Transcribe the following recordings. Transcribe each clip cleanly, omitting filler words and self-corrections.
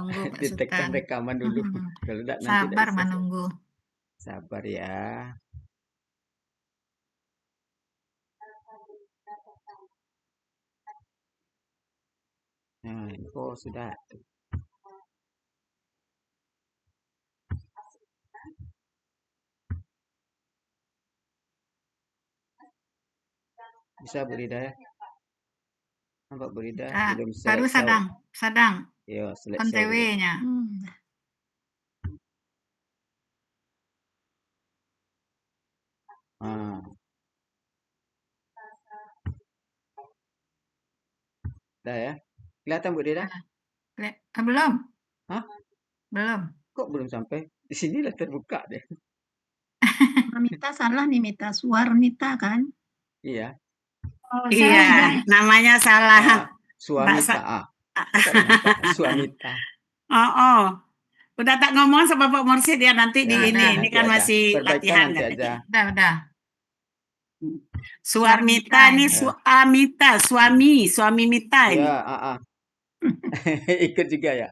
menunggu Pak Ditekan Sultan. rekaman dulu. Kalau enggak nanti tidak Sabar bisa. menunggu. Sabar ya. Nah, info sudah. Bisa Bu Rida ya? Nampak Bu Rida belum Baru selesai. sedang Yo, on selesai the dulu. way-nya. Ah. Dah ya. Kelihatan Bu Rida? Belum. Hah? Belum. Kok belum sampai? Di sinilah terbuka deh. Mita salah nih, Mita. Suarnita kan? Iya. Oh, Iya, namanya salah. Suamita. Kok nampak Suamita? Oh. Udah tak ngomong sama Pak Mursid ya nanti Ya, di nanti ini kan aja. masih Perbaikan latihan nanti kan. aja. Udah. Suarmita ini Suamita, suami Mita ini. Ya, ikut juga ya.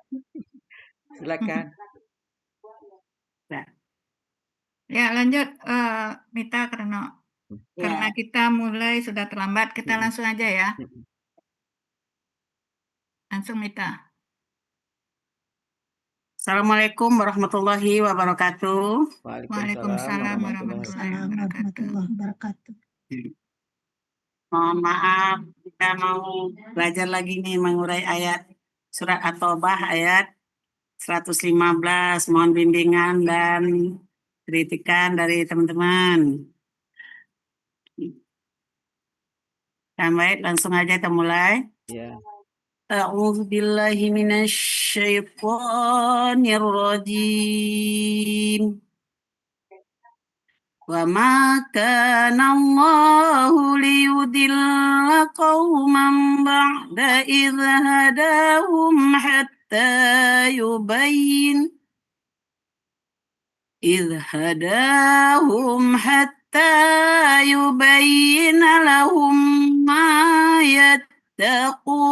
Silakan. Ya lanjut Mita karena kita mulai sudah terlambat, kita langsung aja ya. Langsung Mita. Assalamualaikum warahmatullahi wabarakatuh. Waalaikumsalam warahmatullahi wabarakatuh. Mohon maaf, kita mau belajar lagi nih mengurai ayat surat At-Taubah ayat 115. Mohon bimbingan dan kritikan dari teman-teman. Yang baik, langsung aja kita mulai. Ya. A'udzu billahi minasyaitonir rajim. Wa ma kana Allahu liyudilla qauman ba'da idh hadahum hatta yubayyin lahum ma yattaqun.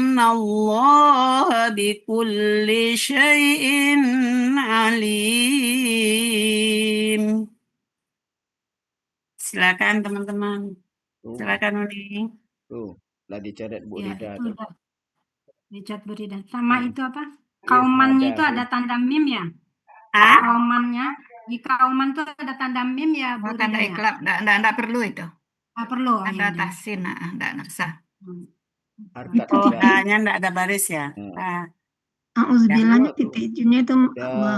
Innallaha bikulli syai'in alim. Silakan teman-teman. Silakan Uni. Tuh, lah dicatat Bu Rida tuh. Dicat Bu Rida. Sama itu apa? Kaumannya itu ada tanda mim ya? Kaumannya di kauman itu ada tanda mim ya Bu Rida Tanda ya? iklab, enggak perlu itu. Perlu. Ada tahsin, enggak usah. Harkat Oh, juga. A-nya enggak ada baris ya? Auzubillah titik jinnya itu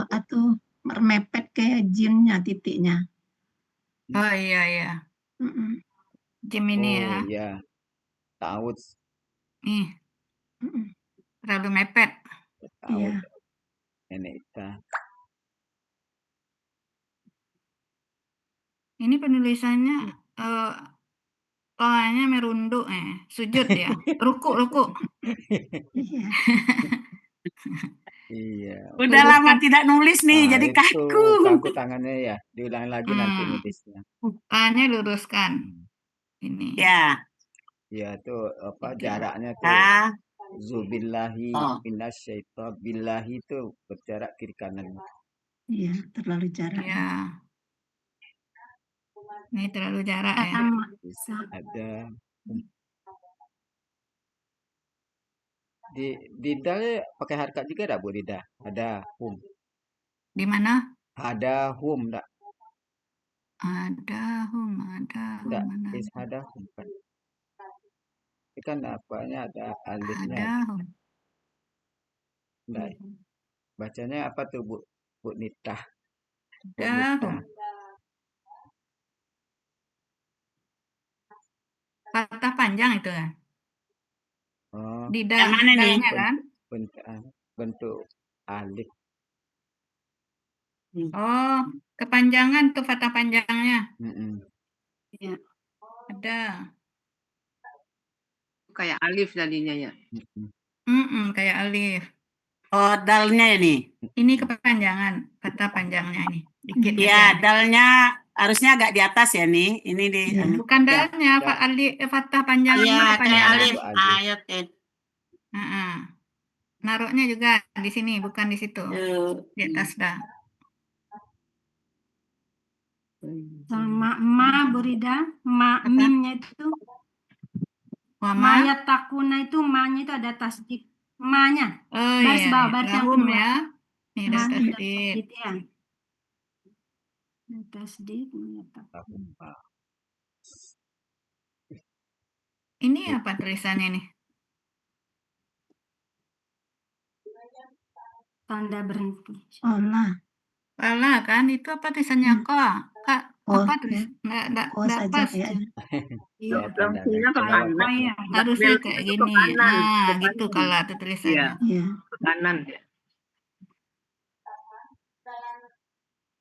atau mermepet kayak jinnya titiknya. Oh iya. Jim ini ya. Oh iya. Ta'awud. Nih. Terlalu mepet. Ta'awud. Nenek kita. Ini penulisannya O-nya merunduk sujud ya. Ruku. Iya. Udah lama tidak nulis nih, jadi kaku. Kaku tangannya ya. Diulang lagi nanti nulisnya. A-nya luruskan. Ini. Ya. Ya tuh apa jaraknya tuh. Zubillahi minasyaitonir billahi itu berjarak kiri kanan. Iya, terlalu jarak. Ya. Ini terlalu jarak ya. Ada di dal pakai harkat juga ada Bu Rida? Ada hum. Di mana? Ada hum enggak? Ada hum. Enggak, ada hum kan. Ini kan apanya ada alifnya. Ada hum. Enggak. Bacanya apa tuh Bu Nita? Ada. Patah panjang itu kan? Oh. Di mana nih kan? Bentuk alif. Oh, kepanjangan tuh patah panjangnya. Iya. Ada. Kayak alif tadinya ya. Kayak alif. Oh, dalnya ini. Ini kepanjangan, patah panjangnya ini. Dikit ya, dalnya harusnya agak di atas ya nih. Ini di bukan dalnya, Pak Ali, patah panjangnya. Iya, kayak alif. Ayo, Naruhnya juga di sini, bukan di situ. Di atas dah. Sama ma Burida, mimnya itu Maya takuna itu ma-nya itu ada tasdid. Ma-nya. Oh Baris iya, bawah, iya. baris yang Lahum kedua. ya. Ini ada Ada tasdid. tasdid ya. Ada tasdid, Maya takuna. Ini apa tulisannya nih? Tanda berhenti. Salah kan? Itu apa tulisannya kok? Kak, apa tulis? Nggak pas. Iya. Langsungnya ke kanan. Oh iya. Harusnya Belok kayak itu ke gini. kanan, ke Gitu kanan. kalau ada tulisannya. Iya, ke kanan dia.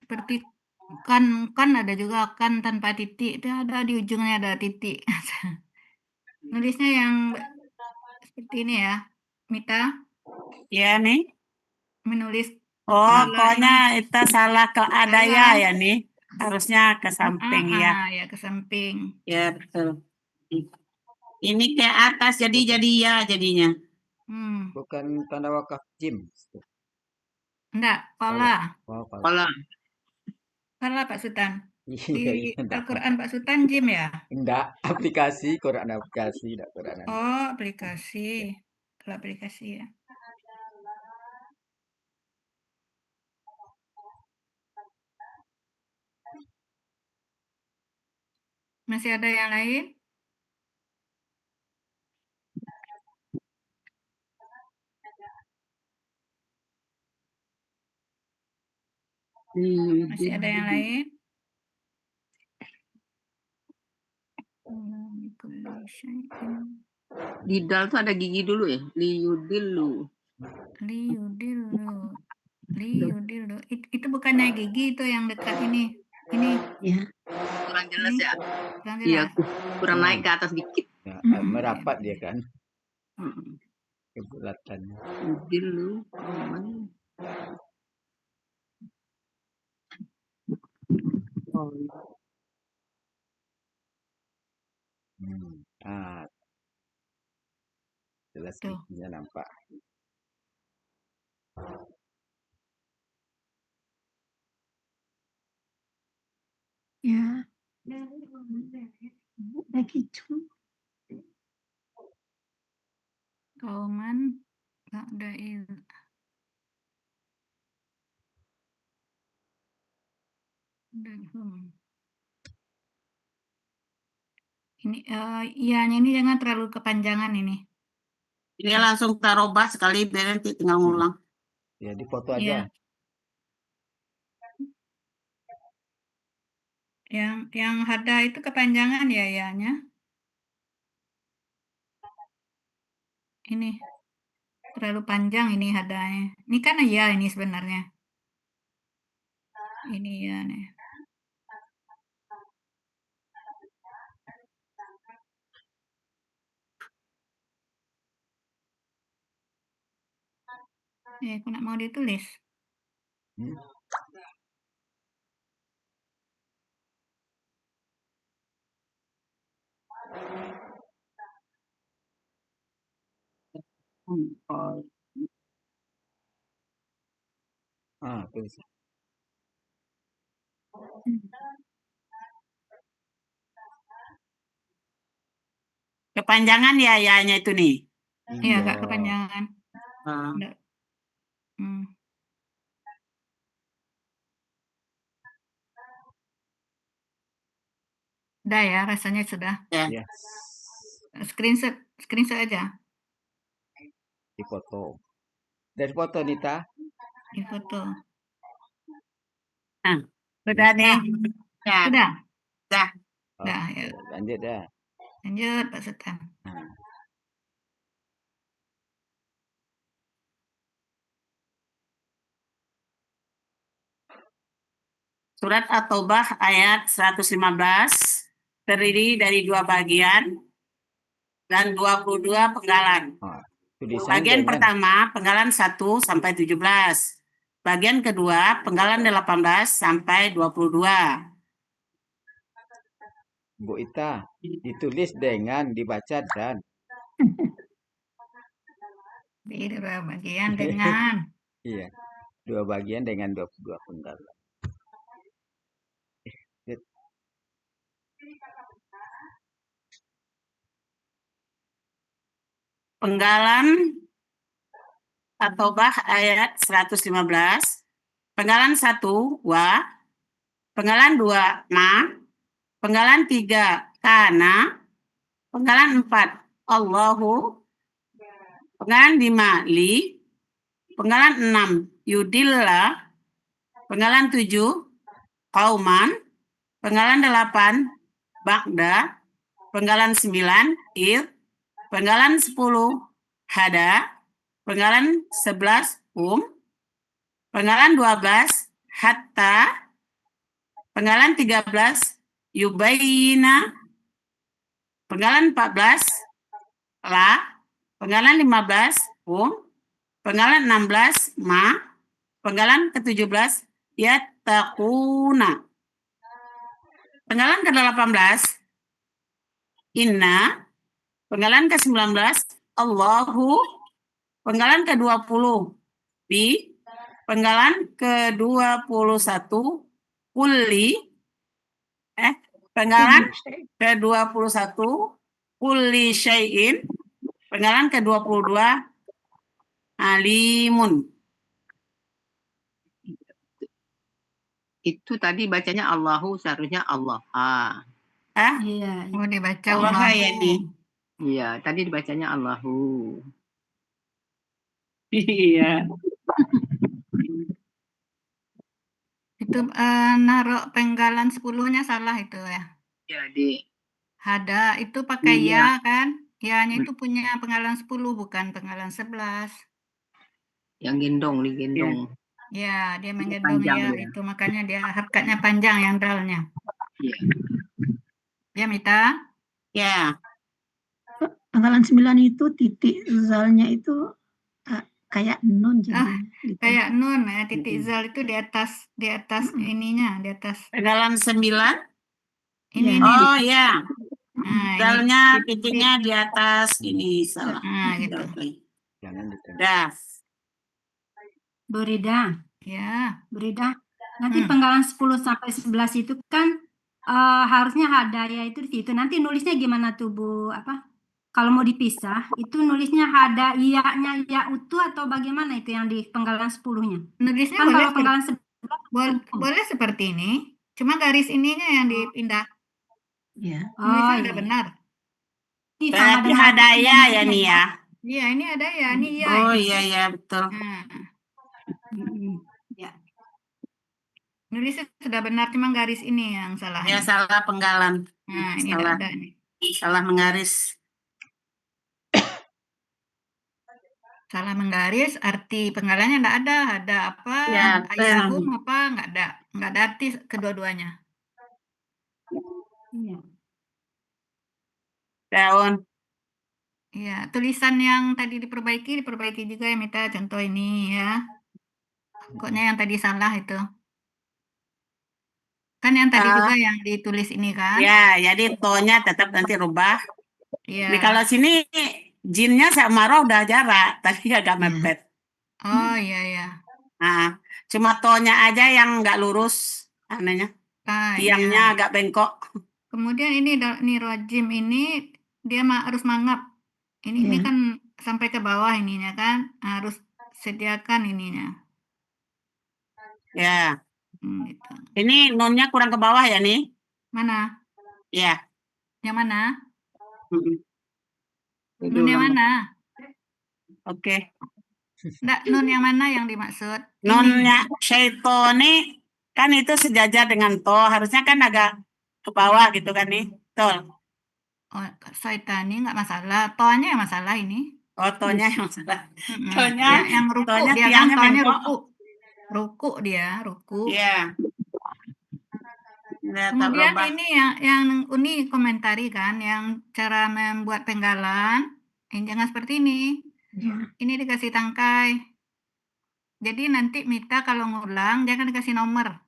Seperti kan ada juga kan tanpa titik. Itu ada di ujungnya ada titik. Nulisnya yang seperti ini ya, Mita. Ya nih. Menulis Oh, salah pokoknya itu salah ke adaya Salah. ya nih. Harusnya ke samping ya. Ya ke samping. Ya, betul. Ini ke atas jadi ya jadinya. Bukan tanda wakaf jim. Enggak, pola. Pola. Salah Pak Sultan. Di Iya, iya, enggak. Al-Quran Pak Sultan jim ya? Enggak, aplikasi, Quran aplikasi, enggak Quran. Oh, aplikasi. Kalau aplikasi ya. Masih ada yang lain? Masih ada yang lain? Di dal tuh ada gigi dulu ya. Liyudilu. Liyudilu. Itu bukannya gigi itu yang dekat ini. Ini. Kurang jelas ya. Kurang Iya, jelas. kurang naik ke atas dikit. Ya, merapat dia kan. Kebulatannya. Liyudilu. Jelas Tuh. giginya nampak. Ya. Begitu. Kauman ba'da il. Ini ianya ini jangan terlalu kepanjangan ini. Ini langsung taruh bas sekali biar nanti tinggal ngulang. Ya, di foto aja. Iya. Yang hada itu kepanjangan ya ianya. Ini terlalu panjang ini hadanya. Ini kan ya ini sebenarnya. Ini ya nih. Aku nak mau ditulis. Tulis. Kepanjangan ya ya-nya itu nih. Iya, agak kepanjangan. Udah ya, rasanya sudah. Ya. Screenshot aja. Di foto. Dari foto Nita. Di foto. Udah nih. Ya. Sudah. Udah. Udah, ya. Lanjut ya. Lanjut Pak Sultan. Surat At-Taubah ayat 115 terdiri dari 2 bagian dan 22 penggalan. Bagian pertama penggalan 1 sampai 17. Bagian kedua penggalan 18 sampai 22. Bu Ita, ditulis dengan dibaca dan Di dua bagian dengan Iya. 2 bagian dengan 22 penggalan. Penggalan atau bah ayat 115. Penggalan 1 wa, penggalan 2 ma, penggalan 3 kana, penggalan 4 Allahu, penggalan 5 li, penggalan 6 yudilla, penggalan 7 kauman, penggalan 8 ba'da, penggalan 9 ir, penggalan 10 hada, penggalan 11 penggalan 12 hatta, penggalan 13 yubayina, penggalan 14 la, penggalan 15 penggalan 16 ma, penggalan ke-17 yattaquna, penggalan ke-18 inna, penggalan ke-19 Allahu, penggalan ke-20 bi, penggalan ke-21 kulli, penggalan ke-21 kulli syai'in, penggalan ke-22 alimun. Itu tadi bacanya Allahu, seharusnya Allah. Iya. mau dibaca Allah Allah. ya nih. Iya, tadi dibacanya Allahu. Iya. Itu naruh penggalan 10-nya salah itu ya. Jadi, Hada itu pakai Iya. ya kan? Ya-nya itu punya penggalan 10 bukan penggalan 11. yang gendong, digendong. Ya, dia menggendong Panjang ya dia. itu makanya dia harkatnya panjang yang dalnya. Iya. Ya, Mita? Ya. Penggalan 9 itu titik zalnya itu kayak nun jadinya. Gitu. Kayak nun ya, titik zal itu di atas ininya, di atas Penggalan 9. ini Ya. nih. Oh ya. Nah, ini Dalnya titiknya di atas ini salah. nah gitu. Jangan ditendang. Dah. Burida, Ya, Burida. Nanti penggalan 10 sampai 11 itu kan harusnya hadaya itu di situ. Nanti nulisnya gimana tuh Bu? Kalau mau dipisah, itu nulisnya hadaiya-nya ya utuh atau bagaimana itu yang di penggalan 10-nya? nulisnya Kan boleh kalau penggalan 11 boleh seperti ini. Cuma garis ininya yang dipindah. Ya. Nulisnya iya, udah iya. benar. Ini sama Berarti dengan hadaya ya nih ya. Iya, ini ada ya, ini ya. Oh ini. iya iya betul. Nah, Ya. nulisnya sudah benar, cuma garis ini yang salah. Ya salah penggalan. Nah, ini salah. ada nih. Salah menggaris. Salah menggaris, arti penggalannya enggak ada. Ada apa? Ya, Ayahum apa? Enggak ada. Enggak ada arti kedua-duanya. Iya. Daun. Iya, tulisan yang tadi diperbaiki juga ya Mita. Contoh ini ya. Pokoknya yang tadi salah itu. Kan yang tadi juga yang ditulis ini kan? Ya, jadi to-nya tetap nanti rubah. Iya. Nih kalau sini jinnya sama roh udah jarak, tadi agak mepet. Oh iya ya. Nah, cuma to-nya aja yang nggak lurus, anehnya. Tiangnya agak bengkok. Kemudian ini rojim ini dia harus mangap. Ini kan sampai ke bawah ininya kan, harus sediakan ininya. Ya. Gitu. Ini nunnya kurang ke bawah ya nih? Mana? Ya. Yang mana? Nun Nun yang mana? Oke. Enggak, nun yang mana yang dimaksud? Nunnya syaitoni kan itu sejajar dengan to, harusnya kan agak ke bawah gitu kan nih. Betul. Oh, syaitani enggak masalah. Toanya yang masalah ini. Oh, to-nya yang salah. Ya, yang ruku dia kan toanya ruku. Ruku dia, ruku. Iya. Kemudian ini yang Uni komentari kan, yang cara membuat penggalan, jangan seperti ini. Ini dikasih tangkai. Jadi nanti Mita kalau ngulang jangan dikasih nomor.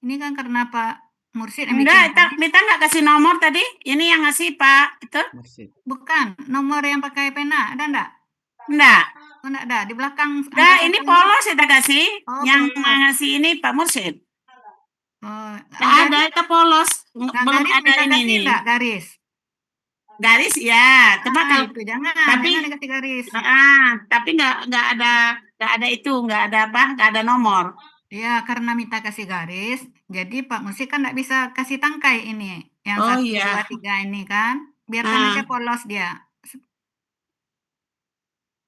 Ini kan karena Pak Mursid yang Enggak, bikin. Mita nggak kasih nomor tadi. Ini yang ngasih Pak itu. Bukan, nomor yang pakai pena, ada enggak? Enggak. Oh, enggak ada. Di belakang Nah, angka ini satunya. polos kita kasih. Oh, Yang polos. ngasih ini Pak Mursyid. Oh, Nggak ada, itu polos. Nggak Belum garis, ada minta ini kasih nih. enggak garis? Garis ya. Coba kalau Itu jangan tapi dikasih garis. tapi nggak ada itu, nggak ada apa, nggak ada nomor. Ya, karena minta kasih garis, jadi Pak Musi kan nggak bisa kasih tangkai ini. Yang Oh 1, iya. 2, 3 ini kan. Biarkan Ah. aja polos dia.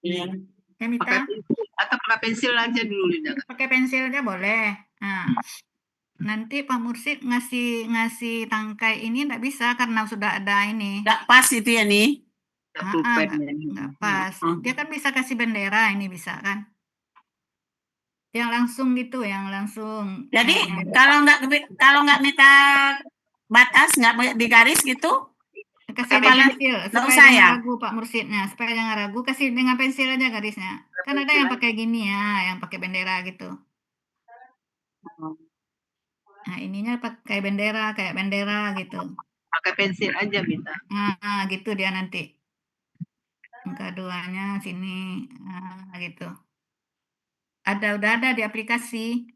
Iya. Ya, Mita? Pakai pensil atau pakai pensil aja dulu, Linda. Pakai pensil aja boleh. Nah, nanti Pak Mursid ngasih tangkai ini nggak bisa karena sudah ada ini. Nggak pas itu ya nih. Nggak pas. Dia kan bisa kasih bendera, ini bisa kan? Yang langsung gitu, yang langsung. Jadi kalau nggak minta batas, nggak digaris gitu, Kasih Apa dengan lagi? pensil Nggak supaya usah jangan ya? ragu Pak Mursidnya, supaya jangan ragu kasih dengan pensil aja garisnya. Kan ada yang pakai gini ya, yang pakai bendera gitu. Nah, ininya pakai bendera, kayak bendera gitu. Pakai pensil aja minta. Nah, gitu dia nanti. Angka 2-nya sini, gitu. Udah ada di aplikasi.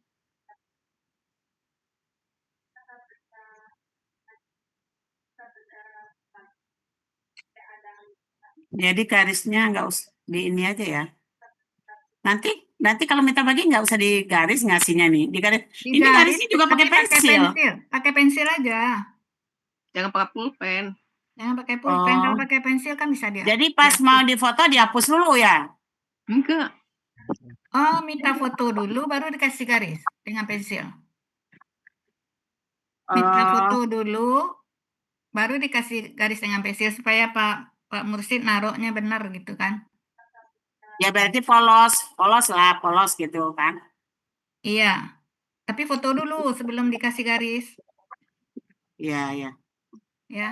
Jadi garisnya nggak usah di ini aja ya. Nanti kalau minta bagi nggak usah digaris ngasihnya nih. Digaris. Ini Digaris, garisnya juga pakai tapi pensil. Pakai pensil aja. Jangan pakai pulpen. Jangan pakai pulpen, Oh. kalau pakai pensil kan bisa dia. Jadi pas mau difoto dihapus dulu ya. Enggak. Oh, minta foto dulu baru dikasih garis dengan pensil. Minta foto dulu baru dikasih garis dengan pensil supaya Pak Mursid naruhnya benar gitu kan. Ya berarti polos gitu kan. Iya. Tapi foto dulu sebelum dikasih garis. Iya, iya. Ya.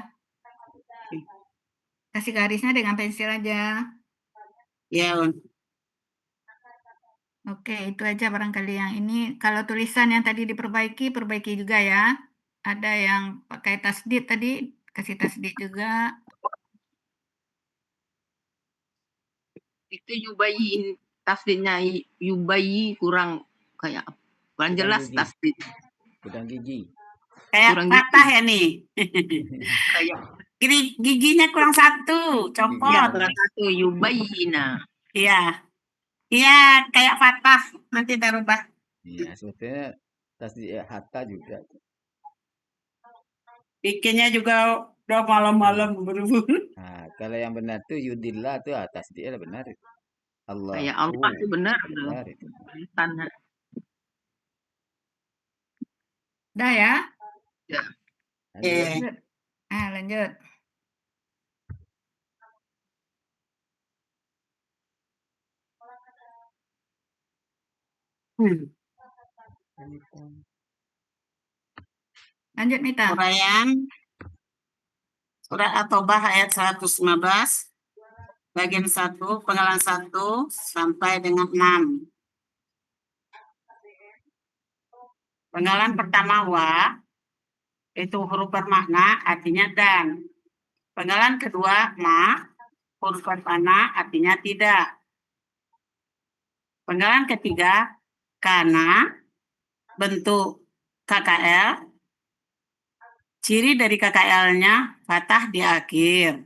Kasih garisnya dengan pensil aja. Iya, Oke, itu aja barangkali yang ini. Kalau tulisan yang tadi perbaiki juga ya. Ada yang pakai tasdid tadi, kasih tasdid juga. Itu yubayi, tasdidnya yubayi kurang kayak kurang jelas gigi. tasdid. Kurang gigi. kayak Kurang patah ya nih. Kayak Giginya kurang satu, copot. ya kurang satu yubayina. Iya. Iya, kayak patah. Nanti kita rubah. Iya, sebetulnya tasdid hatta juga. Bikinnya juga udah malam-malam buru-buru. Nah, kalau yang benar tuh yudillah tuh atas dia benar. Allah. Kayak Allah itu benar. Benar itu. Tanah. Udah ya? Ya. Lanjut. Lanjut. Lanjut, Mita. Uraian Surat At-Taubah ayat 115, bagian 1, penggalan 1 sampai dengan 6. Penggalan pertama wa, itu huruf bermakna artinya dan. Penggalan kedua ma, huruf bermakna artinya tidak. Penggalan ketiga kana, bentuk KKL. Ciri dari KKL-nya fathah di akhir.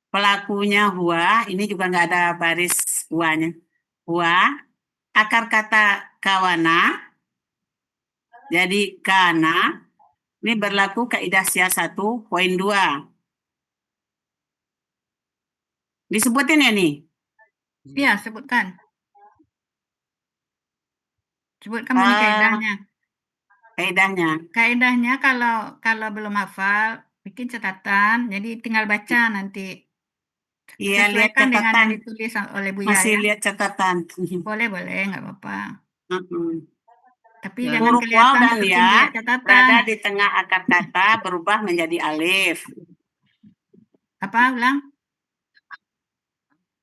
Pelakunya huwa, ini juga nggak ada baris huwanya. Huwa, akar kata kawana, jadi kana, ini berlaku kaidah SIA 1.2. Disebutin ya nih? Iya, sebutkan. Sebutkan bunyi kaidahnya. Kaidahnya kalau belum hafal, bikin catatan, jadi tinggal baca nanti. Iya, lihat Sesuaikan dengan yang catatan. ditulis oleh Buya Masih ya. lihat catatan. Boleh, nggak apa-apa. Tapi Ya. jangan Huruf waw kelihatan dan seperti ya lihat catatan. berada di tengah akar kata berubah menjadi alif. Apa, ulang?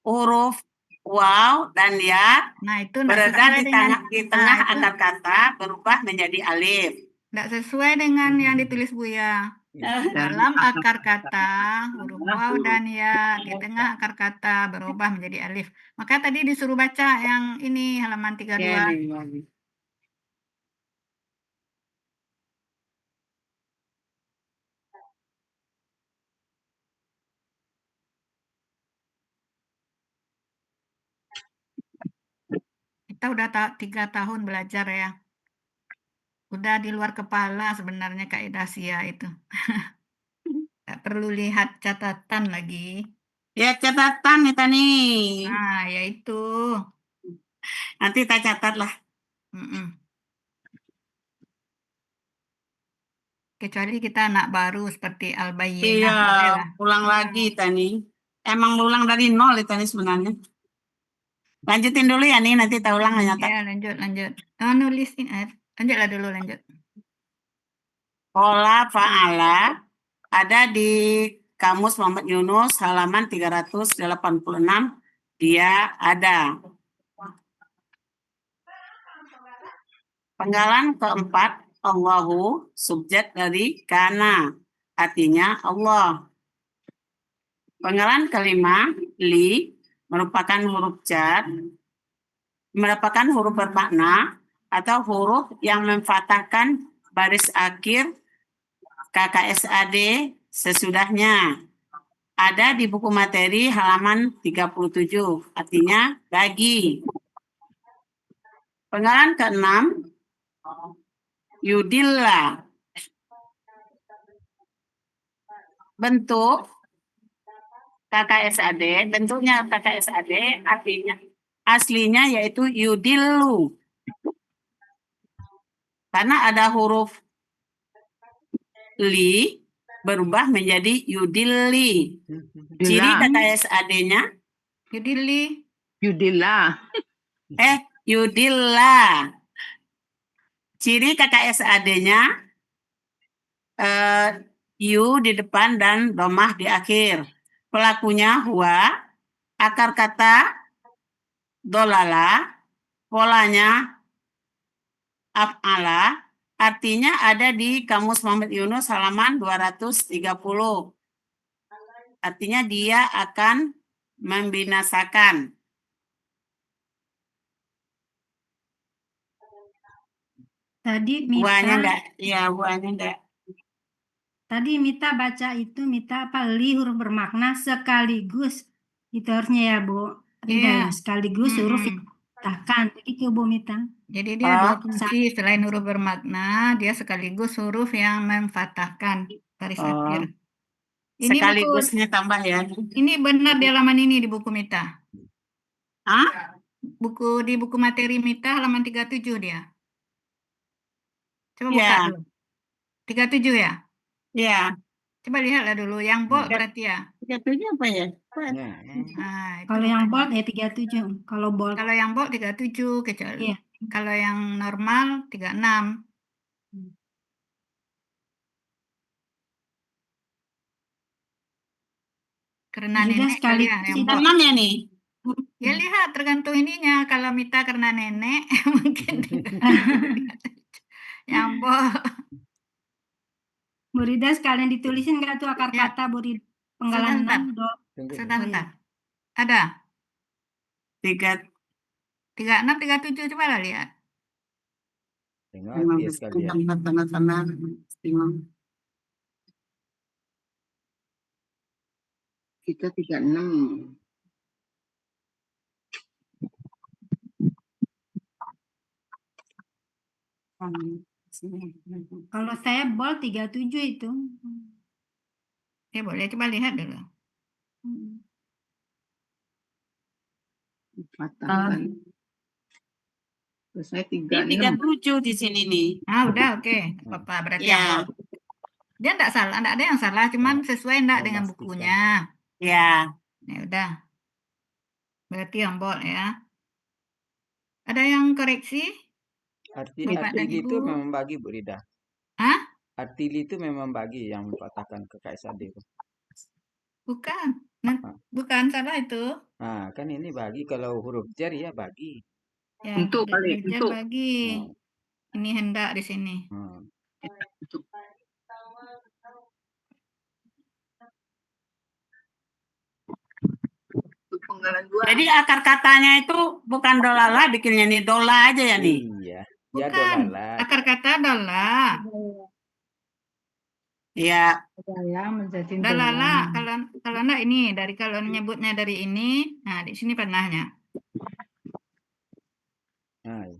Huruf waw dan ya Nah, itu nggak berada sesuai di dengan tengah itu akar kata berubah menjadi alif. nggak sesuai dengan yang ditulis Buya. Dalam akar kata, huruf waw dan ya di tengah akar kata berubah menjadi alif. Maka tadi disuruh baca yang ini halaman 32. Ya, nih. Kita udah 3 tahun belajar ya. Udah di luar kepala sebenarnya kaidah SIA itu. Nggak perlu lihat catatan lagi. Ya, catatan nih Tani. Nah, yaitu. Nanti kita catat lah. Kecuali kita anak baru seperti Albayina. Iya, boleh lah. ulang lagi Tani. Emang ulang dari nol ya Tani sebenarnya. Lanjutin dulu ya nih, nanti kita ulang hanya Ya, lanjut. Nulisin, lanjutlah dulu, lanjut. Pola fa'ala ada di Kamus Muhammad Yunus halaman 386. Dia ada. Penggalan keempat, Allahu, subjek dari kana, artinya Allah. Penggalan kelima, li, merupakan huruf jar, merupakan huruf bermakna atau huruf yang memfathahkan baris akhir KKSAD sesudahnya. Ada di buku materi halaman 37, artinya bagi. Penggalan keenam, yudilla. Bentuk KKSAD, bentuknya KKSAD artinya aslinya yaitu yudillu. Karena ada huruf li berubah menjadi yudilli. Ciri KKSAD-nya Yudilla. Yudilla. Ciri KKSAD-nya yu di depan dan domah di akhir. Pelakunya huwa, akar kata dolala, polanya af'ala, artinya ada di Kamus Muhammad Yunus halaman 230. Artinya dia akan membinasakan. Tadi Buahnya Mita, enggak? Iya, buahnya enggak. tadi Mita baca itu, Mita apa, li huruf bermakna sekaligus. Itu harusnya ya, Bu Rida, ya. Sekaligus huruf yang dipatahkan. Itu Bu Mita. Jadi dia dua fungsi, selain huruf bermakna, dia sekaligus huruf yang memfathahkan garis akhir. Ini Sekaligusnya tambah ya. ini benar di halaman ini di buku Mita. Di buku materi Mita halaman 37 dia. Coba buka dulu. 37 ya? Iya. Coba lihatlah dulu. Yang bold berarti ya. 37 apa ya? Nah, Kalau yang bold ya 37. Kalau bold. Kalau yang bold 37 kecuali. Kalau yang normal 36. Karena nenek kali ya yang bold. 36 ya nih? Ya lihat tergantung ininya. Kalau Mita karena nenek mungkin yang bold. Bu Rida sekalian ditulisin nggak tuh akar kata Bu Rida? Penggalan 6. Sebentar. Ada? 36, 37 coba lah lihat. Kita 36. Kalau saya bold 37 itu. Ya boleh coba lihat dulu. Patahkan. Terus saya 36. 37 di sini nih. Udah oke. Apa berarti yang bold. Dia enggak salah, enggak ada yang salah, cuman sesuai enggak dengan bukunya. Ya. Ya udah. Berarti yang bold ya. Ada yang koreksi? Artili itu memang bagi Bu Rida. Artili itu memang bagi yang mempatahkan ke KSAD itu. Bukan salah itu. Nah, kan ini bagi kalau huruf jar ya bagi. Ya, untuk bagi. Ini hendak di sini. penggalan 2. Jadi akar katanya itu bukan dolala, bikinnya nih dola aja ya nih. Iya. Ya Bukan. dolala. Akar kata adalah. Iya. Dalala, kalau enggak ini dari kalau nyebutnya dari ini, nah di sini panahnya. Nah,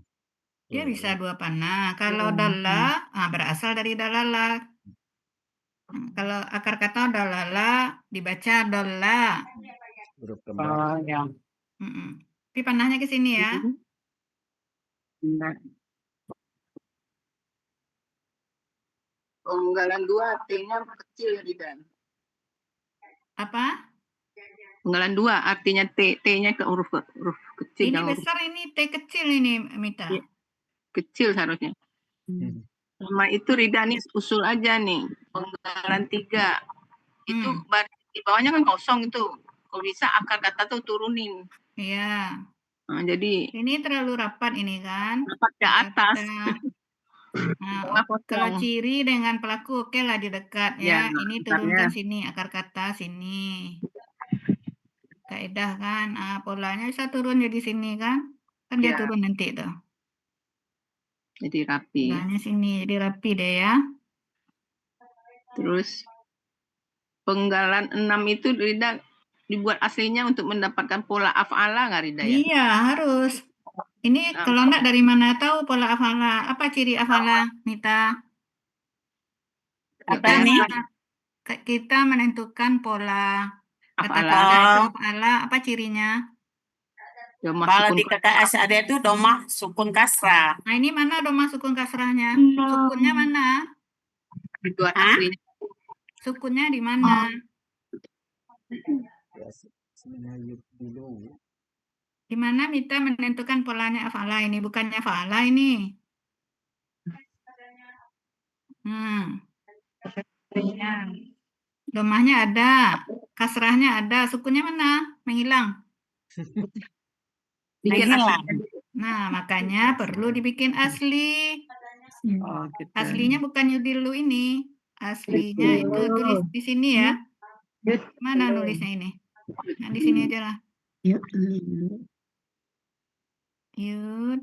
Dia bisa dua panah. Kalau dalla, berasal dari dalala. Kalau akar kata dalala dibaca dolla. huruf kembar. Oh, ya. Tapi panahnya ke sini ya. Penggalan 2 T-nya kecil ya Ridan. Apa? Penggalan 2 artinya T-nya ke huruf kecil. Ini jangan huruf besar, ini T kecil ini, Mita. Iya. Kecil seharusnya. Sama itu Rida nih usul aja nih. Penggalan 3. Itu di bawahnya kan kosong itu. Kalau bisa akar kata tuh turunin. Iya. Nah, jadi Ini terlalu rapat ini kan. rapat ke atas. Nah, kalau ciri dengan pelaku oke lah di dekat ya. Ini turunkan sini, akar kata sini. Kaidah kan, polanya bisa turun jadi sini kan. Kan dia turun nanti tuh. Jadi rapi. Polanya sini, jadi rapi deh ya. Terus penggalan 6 itu Rida dibuat aslinya untuk mendapatkan pola af'ala nggak Rida ya? Iya, harus. Ini kalau enggak dari mana tahu pola afala? Apa ciri afala, Mita? Apa ini? Kita menentukan pola Af'ala. kata-kata itu afala, apa cirinya? Kalau di KKS ada itu domah sukun kasrah. Nah, ini mana domah sukun kasrahnya? Sukunnya mana? Dibuat aslinya. Sukunnya di mana? Di mana Mita menentukan polanya afala ini? Bukannya fa'ala ini. Domahnya ada, kasrahnya ada, sukunnya mana? Menghilang. Nah, makanya perlu dibikin asli. Oh, gitu. Aslinya bukan yudilu ini. Aslinya itu tulis di sini ya. Mana nulisnya ini? Nah, di sini aja lah. Yud.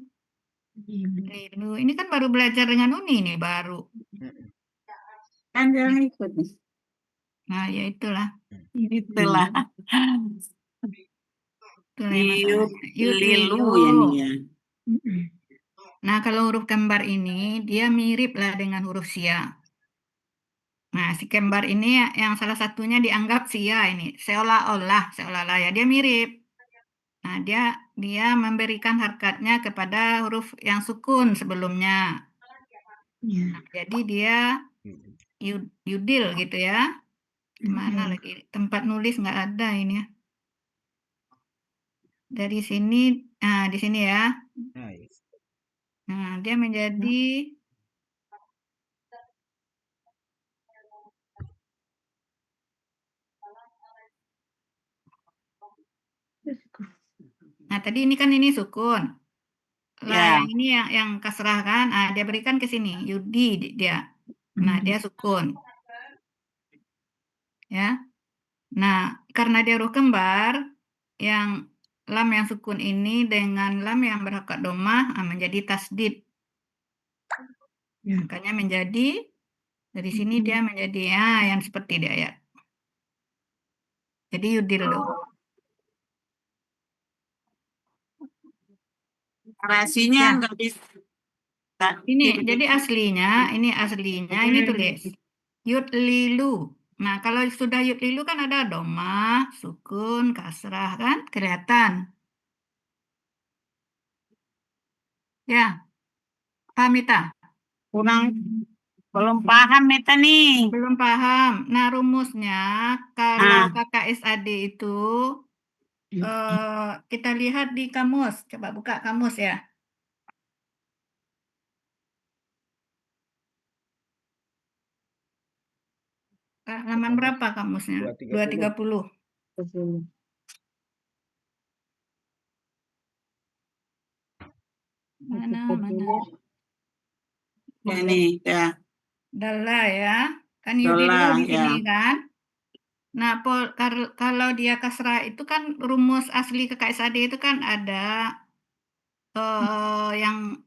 Lilu. Ini kan baru belajar dengan Uni nih, baru. Kan jangan ikut. Nah, ya itulah. Itulah. Lilu ya nih ya. Nah, kalau huruf kembar ini, dia mirip lah dengan huruf sia. Nah, si kembar ini yang salah satunya dianggap sia ini. Seolah-olah ya, dia mirip. Nah, dia memberikan harkatnya kepada huruf yang sukun sebelumnya. Nah, jadi dia yudil gitu ya. Mana lagi? Tempat nulis nggak ada ini ya. Dari sini, di sini ya. Nah, dia menjadi Nah, tadi ini kan ini sukun. Lah, yang ini yang kasrah kan, dia berikan ke sini, yudi dia. Nah, dia sukun. Ya. Nah, karena dia huruf kembar, yang lam yang sukun ini dengan lam yang berharokat domah menjadi tasdid. Makanya menjadi dari sini dia menjadi yang seperti di ayat. Jadi yudil loh. Narasinya nggak bisa. Ini jadi aslinya, ini tulis yudlilu. Nah, kalau sudah yudlilu kan ada domah, sukun, kasrah kan kelihatan. Ya, paham Mita? Belum paham Meta nih. Belum paham. Nah, rumusnya kalau KKSAD itu kita lihat di kamus. Coba buka kamus ya. Halaman berapa kamusnya? 230. Mana? Ini ya. Dalla ya. Kan yudil di sini kan. Nah, kalau dia kasrah itu kan rumus asli KKSAD itu kan ada yang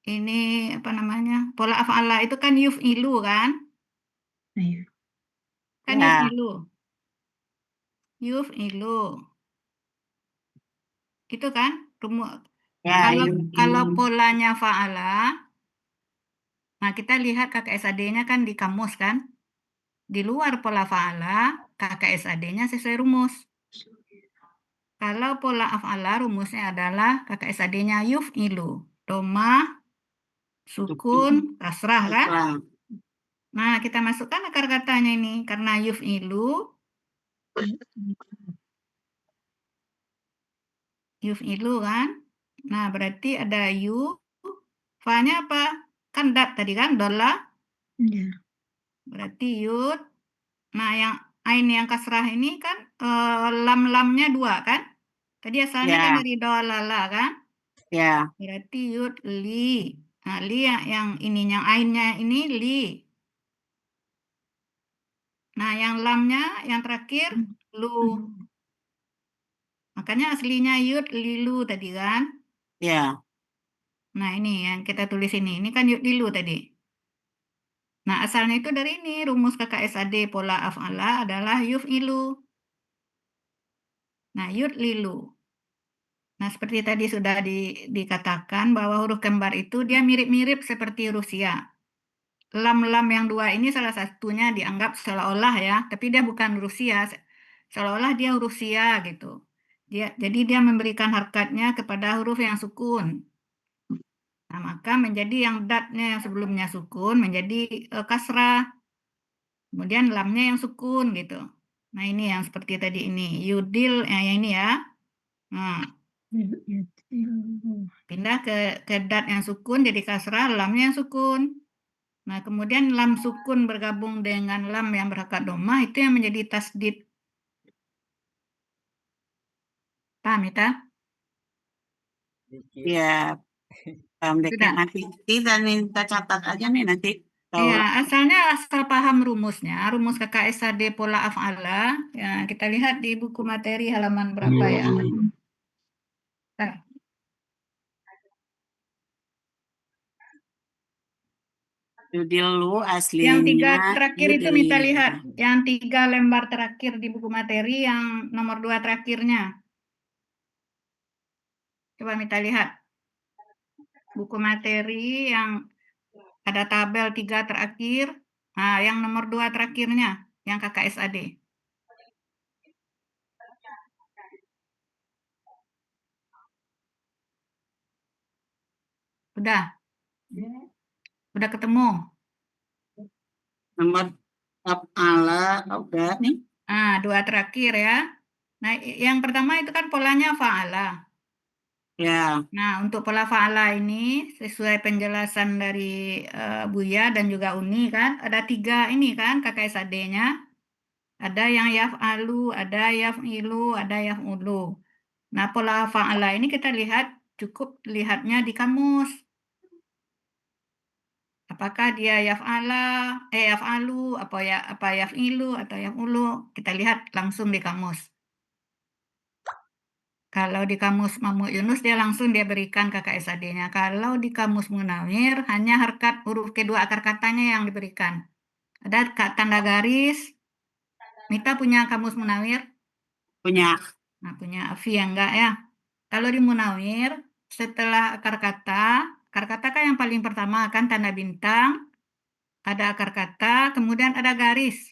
ini apa namanya? Pola af'ala itu kan yuf'ilu kan? Iya. Kan Ya. yuf'ilu. Yuf'ilu. Itu kan rumus. Ya, Kalau polanya fa'ala, nah kita lihat KKSAD-nya kan di kamus kan? Di luar pola fa'ala, KKSAD-nya sesuai rumus. Kalau pola af'ala rumusnya adalah KKSAD-nya yuf'ilu. Doma, sukun, kasrah kan? Nah, kita masukkan akar katanya ini. Karena yuf'ilu kan? Nah, berarti ada fa-nya apa? Kan dat tadi kan, dola. Iya. Berarti yud. Nah, yang ain yang kasrah ini kan lam-lamnya 2 kan? Tadi asalnya kan dari dolala kan? Ya. Berarti yud li. Nah, li yang ini, yang ainnya ini li. Nah, yang lamnya yang terakhir lu. Makanya aslinya yud lilu tadi kan? Ya. Nah, ini yang kita tulis ini. Ini kan yud lilu tadi. Nah, asalnya itu dari ini. Rumus KKSAD pola af'ala adalah yuf'ilu. Nah, yud lilu. Nah, seperti tadi sudah dikatakan bahwa huruf kembar itu dia mirip-mirip seperti huruf sia. Lam-lam yang 2 ini salah satunya dianggap seolah-olah ya, tapi dia bukan huruf sia. Seolah-olah dia huruf sia gitu. Jadi dia memberikan harkatnya kepada huruf yang sukun. Nah, maka menjadi yang datnya yang sebelumnya sukun menjadi kasrah. Kemudian lamnya yang sukun gitu. Nah, ini yang seperti tadi ini. Yudil yang ini ya. Nah, pindah ke dat yang sukun jadi kasrah, lamnya yang sukun. Nah, kemudian lam sukun bergabung dengan lam yang berharokat domah itu yang menjadi tasdid. Paham ya? Ya. Sudah. Nanti kita minta catat aja nih nanti. Iya, asalnya asal paham rumusnya, rumus KKSAD pola af'ala. Ya, kita lihat di buku materi halaman berapa ya. Nah, Yudilu aslinya. yang 3 terakhir itu minta lihat. Yang 3 lembar terakhir di buku materi yang nomor 2 terakhirnya. Coba minta lihat. Buku materi yang ada tabel 3 terakhir. Nah, yang nomor 2 terakhirnya. Yang KKSAD. Udah ketemu. Nomor ala udah nih. 2 terakhir ya. Nah, yang pertama itu kan polanya fa'ala. Ya. Nah, untuk pola fa'ala ini sesuai penjelasan dari Buya dan juga Uni kan, ada 3 ini kan KKSAD-nya. Ada yang yaf'alu, ada yaf'ilu, ada yaf'ulu. Nah, pola fa'ala ini kita lihat cukup lihatnya di kamus. Apakah dia yaf'alu, apa yaf'ilu atau yaf'ulu? Kita lihat langsung di kamus. Kalau di kamus Mahmud Yunus dia langsung dia berikan KKSAD-nya. Kalau di kamus Munawir hanya harkat huruf kedua akar katanya yang diberikan. Ada tanda garis. Mita punya kamus Munawir? Punya. Nah, punya Afi ya enggak ya? Kalau di Munawir setelah akar kata kan yang paling pertama kan tanda bintang, ada akar kata, kemudian ada garis.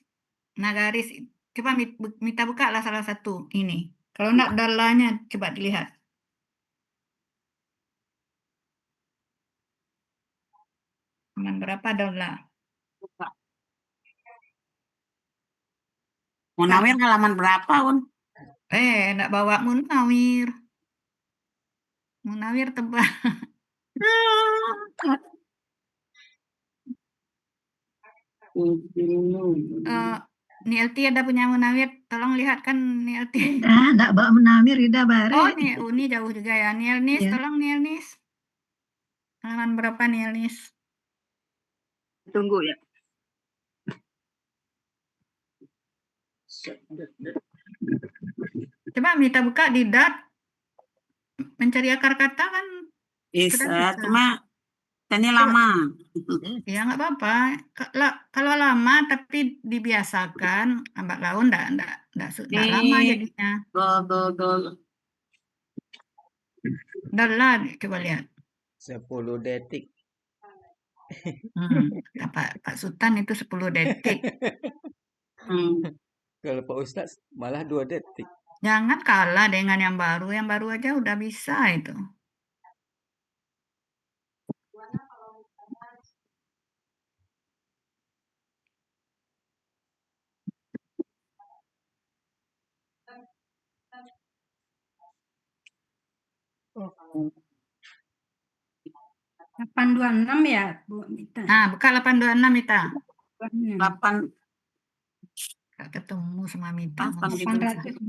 Nah, garis coba Mita buka lah salah satu ini. Kalau enggak dalanya coba dilihat. Halaman berapa dola? Munawir halaman berapa, Un? Enggak bawa Munawir. Munawir tebal. Nielti ada punya Munawir, tolong lihat kan Nielti. Enggak bawa Munawir, Ida bare. Oh, Uni jauh juga ya. Nielnis, Iya. tolong Nielnis. Halaman berapa Nielnis? Tunggu ya. Coba Mita buka di DAT, mencari akar kata kan sudah Bisa, bisa. cuma ini Coba. lama. Ya nggak apa-apa. Kalau lama tapi dibiasakan, lambat laun nggak lama jadinya. Dol. Lah, coba lihat. 10 detik. Pak Sultan itu 10 detik. Kalau Pak Ustadz malah 2 detik. Jangan kalah dengan yang baru. Yang baru aja udah bisa itu. Oh. 826 ya, Bu Mita. Nah, buka 826 Mita. 8 Gak ketemu sama Mita. 826.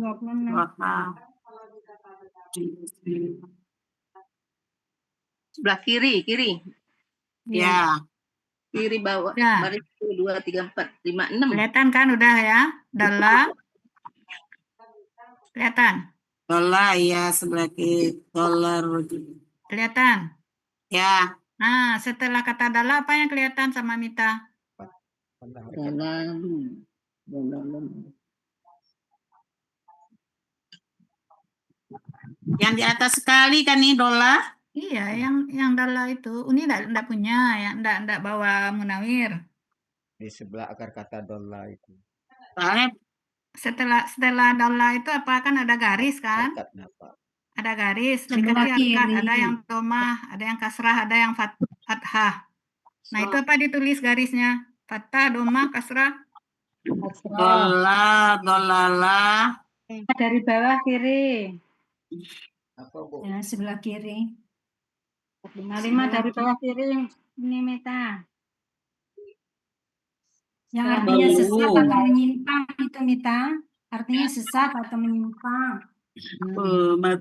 Sebelah kiri. Ya. Kiri bawah. Ya. Baris 2, 3, 4, 5, 6. Kelihatan kan udah ya? Dalam. Kelihatan? Dolar ya, sebelah kiri. Dolar. Kelihatan? Ya. Nah, setelah kata dalam apa yang kelihatan sama Mita? Dalam. Yang di atas sekali kan nih dolar? Iya, yang dalam itu. Ini enggak punya, ya, enggak bawa Munawir. Di sebelah akar kata dolar itu. Setelah dolar itu apa kan ada garis kan? Ada garis, Sebelah dikasih harkat, kiri. ada yang domah, ada yang kasrah, ada yang fathah. Nah, itu apa ditulis garisnya? Fathah, domah, kasrah. Dolar. Dari bawah kiri. Apa, Bu? Ya, sebelah kiri. 5 dari bawah kiri. Ini Mita. Yang artinya sesat atau menyimpang itu Mita. Artinya sesat atau menyimpang.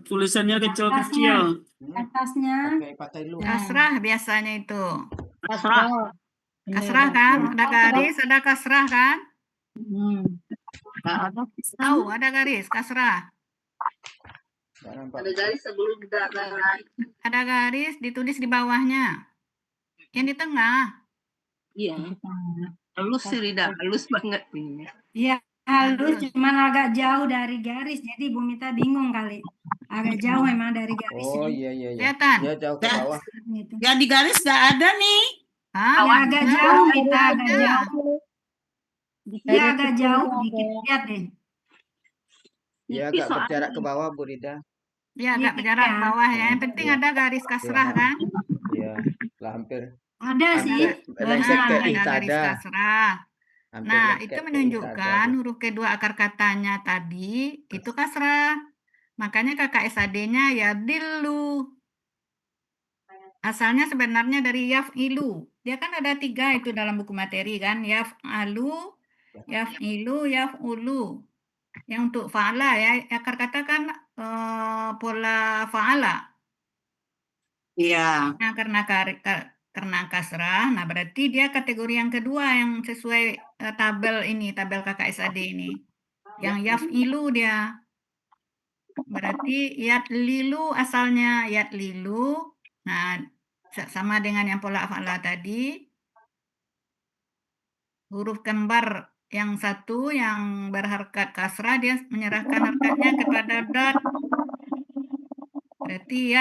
Tulisannya kecil-kecil. Atasnya. Kasrah biasanya itu. Kasrah kan? Ada garis, ada kasrah kan? Tahu, ada garis, kasrah. Ada garis sebelum dalam. Ada garis ditulis di bawahnya. Yang di tengah. Iya. Halus sih Rida, halus banget ini. Iya, halus cuman agak jauh dari garis. Jadi Bu Mita bingung kali. Agak jauh memang dari garis. Oh iya. Kelihatan? Ya jauh ke bawah. Ya di garis nggak ada nih. Hah? Ya agak jauh Mita, agak Ada. jauh. Iya agak jauh, dikit lihat deh. Ya agak berjarak ke bawah Bu Rida. Ya agak berjarak ke bawah ya. Yang penting ada garis kasrah kan? Iya, hampir. Ada sih. Lengket ke Ada garis intada. kasrah. Nah, itu lengket ke menunjukkan intada. huruf kedua akar katanya tadi itu kasrah. Makanya kakak SAD-nya ya dilu. Asalnya sebenarnya dari yaf'ilu. Dia kan ada 3 itu dalam buku materi kan. Yaf'alu, yaf'ilu, yaf'ulu. Yang untuk fa'ala ya, akar kata kan pola fa'ala. Iya. Nah, karena kasrah, nah berarti dia kategori yang kedua yang sesuai tabel kakak SAD ini. Yang yaf'ilu dia. Berarti yatlilu asalnya yatlilu. Nah, sama dengan yang pola fa'ala tadi. Huruf kembar yang satu yang berharkat kasrah dia menyerahkan harkatnya kepada dot. Berarti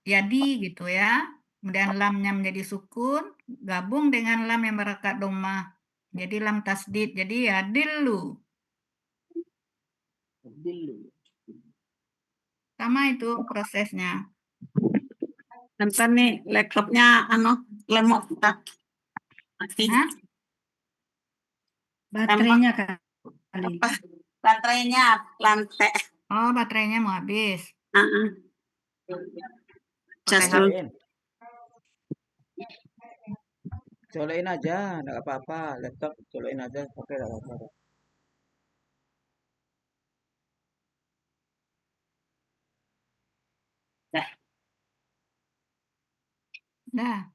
yadi gitu ya. Kemudian lamnya menjadi sukun, gabung dengan lam yang berharkat dhammah. Jadi lam tasdid, jadi yadillu. Sama itu prosesnya. Ntar nih laptopnya lemot tak. Hah? Baterainya kali. Baterainya lantai. Oh, baterainya mau habis. Colokin aja, enggak apa-apa. Laptop colokin aja, pakai enggak apa-apa. Dah.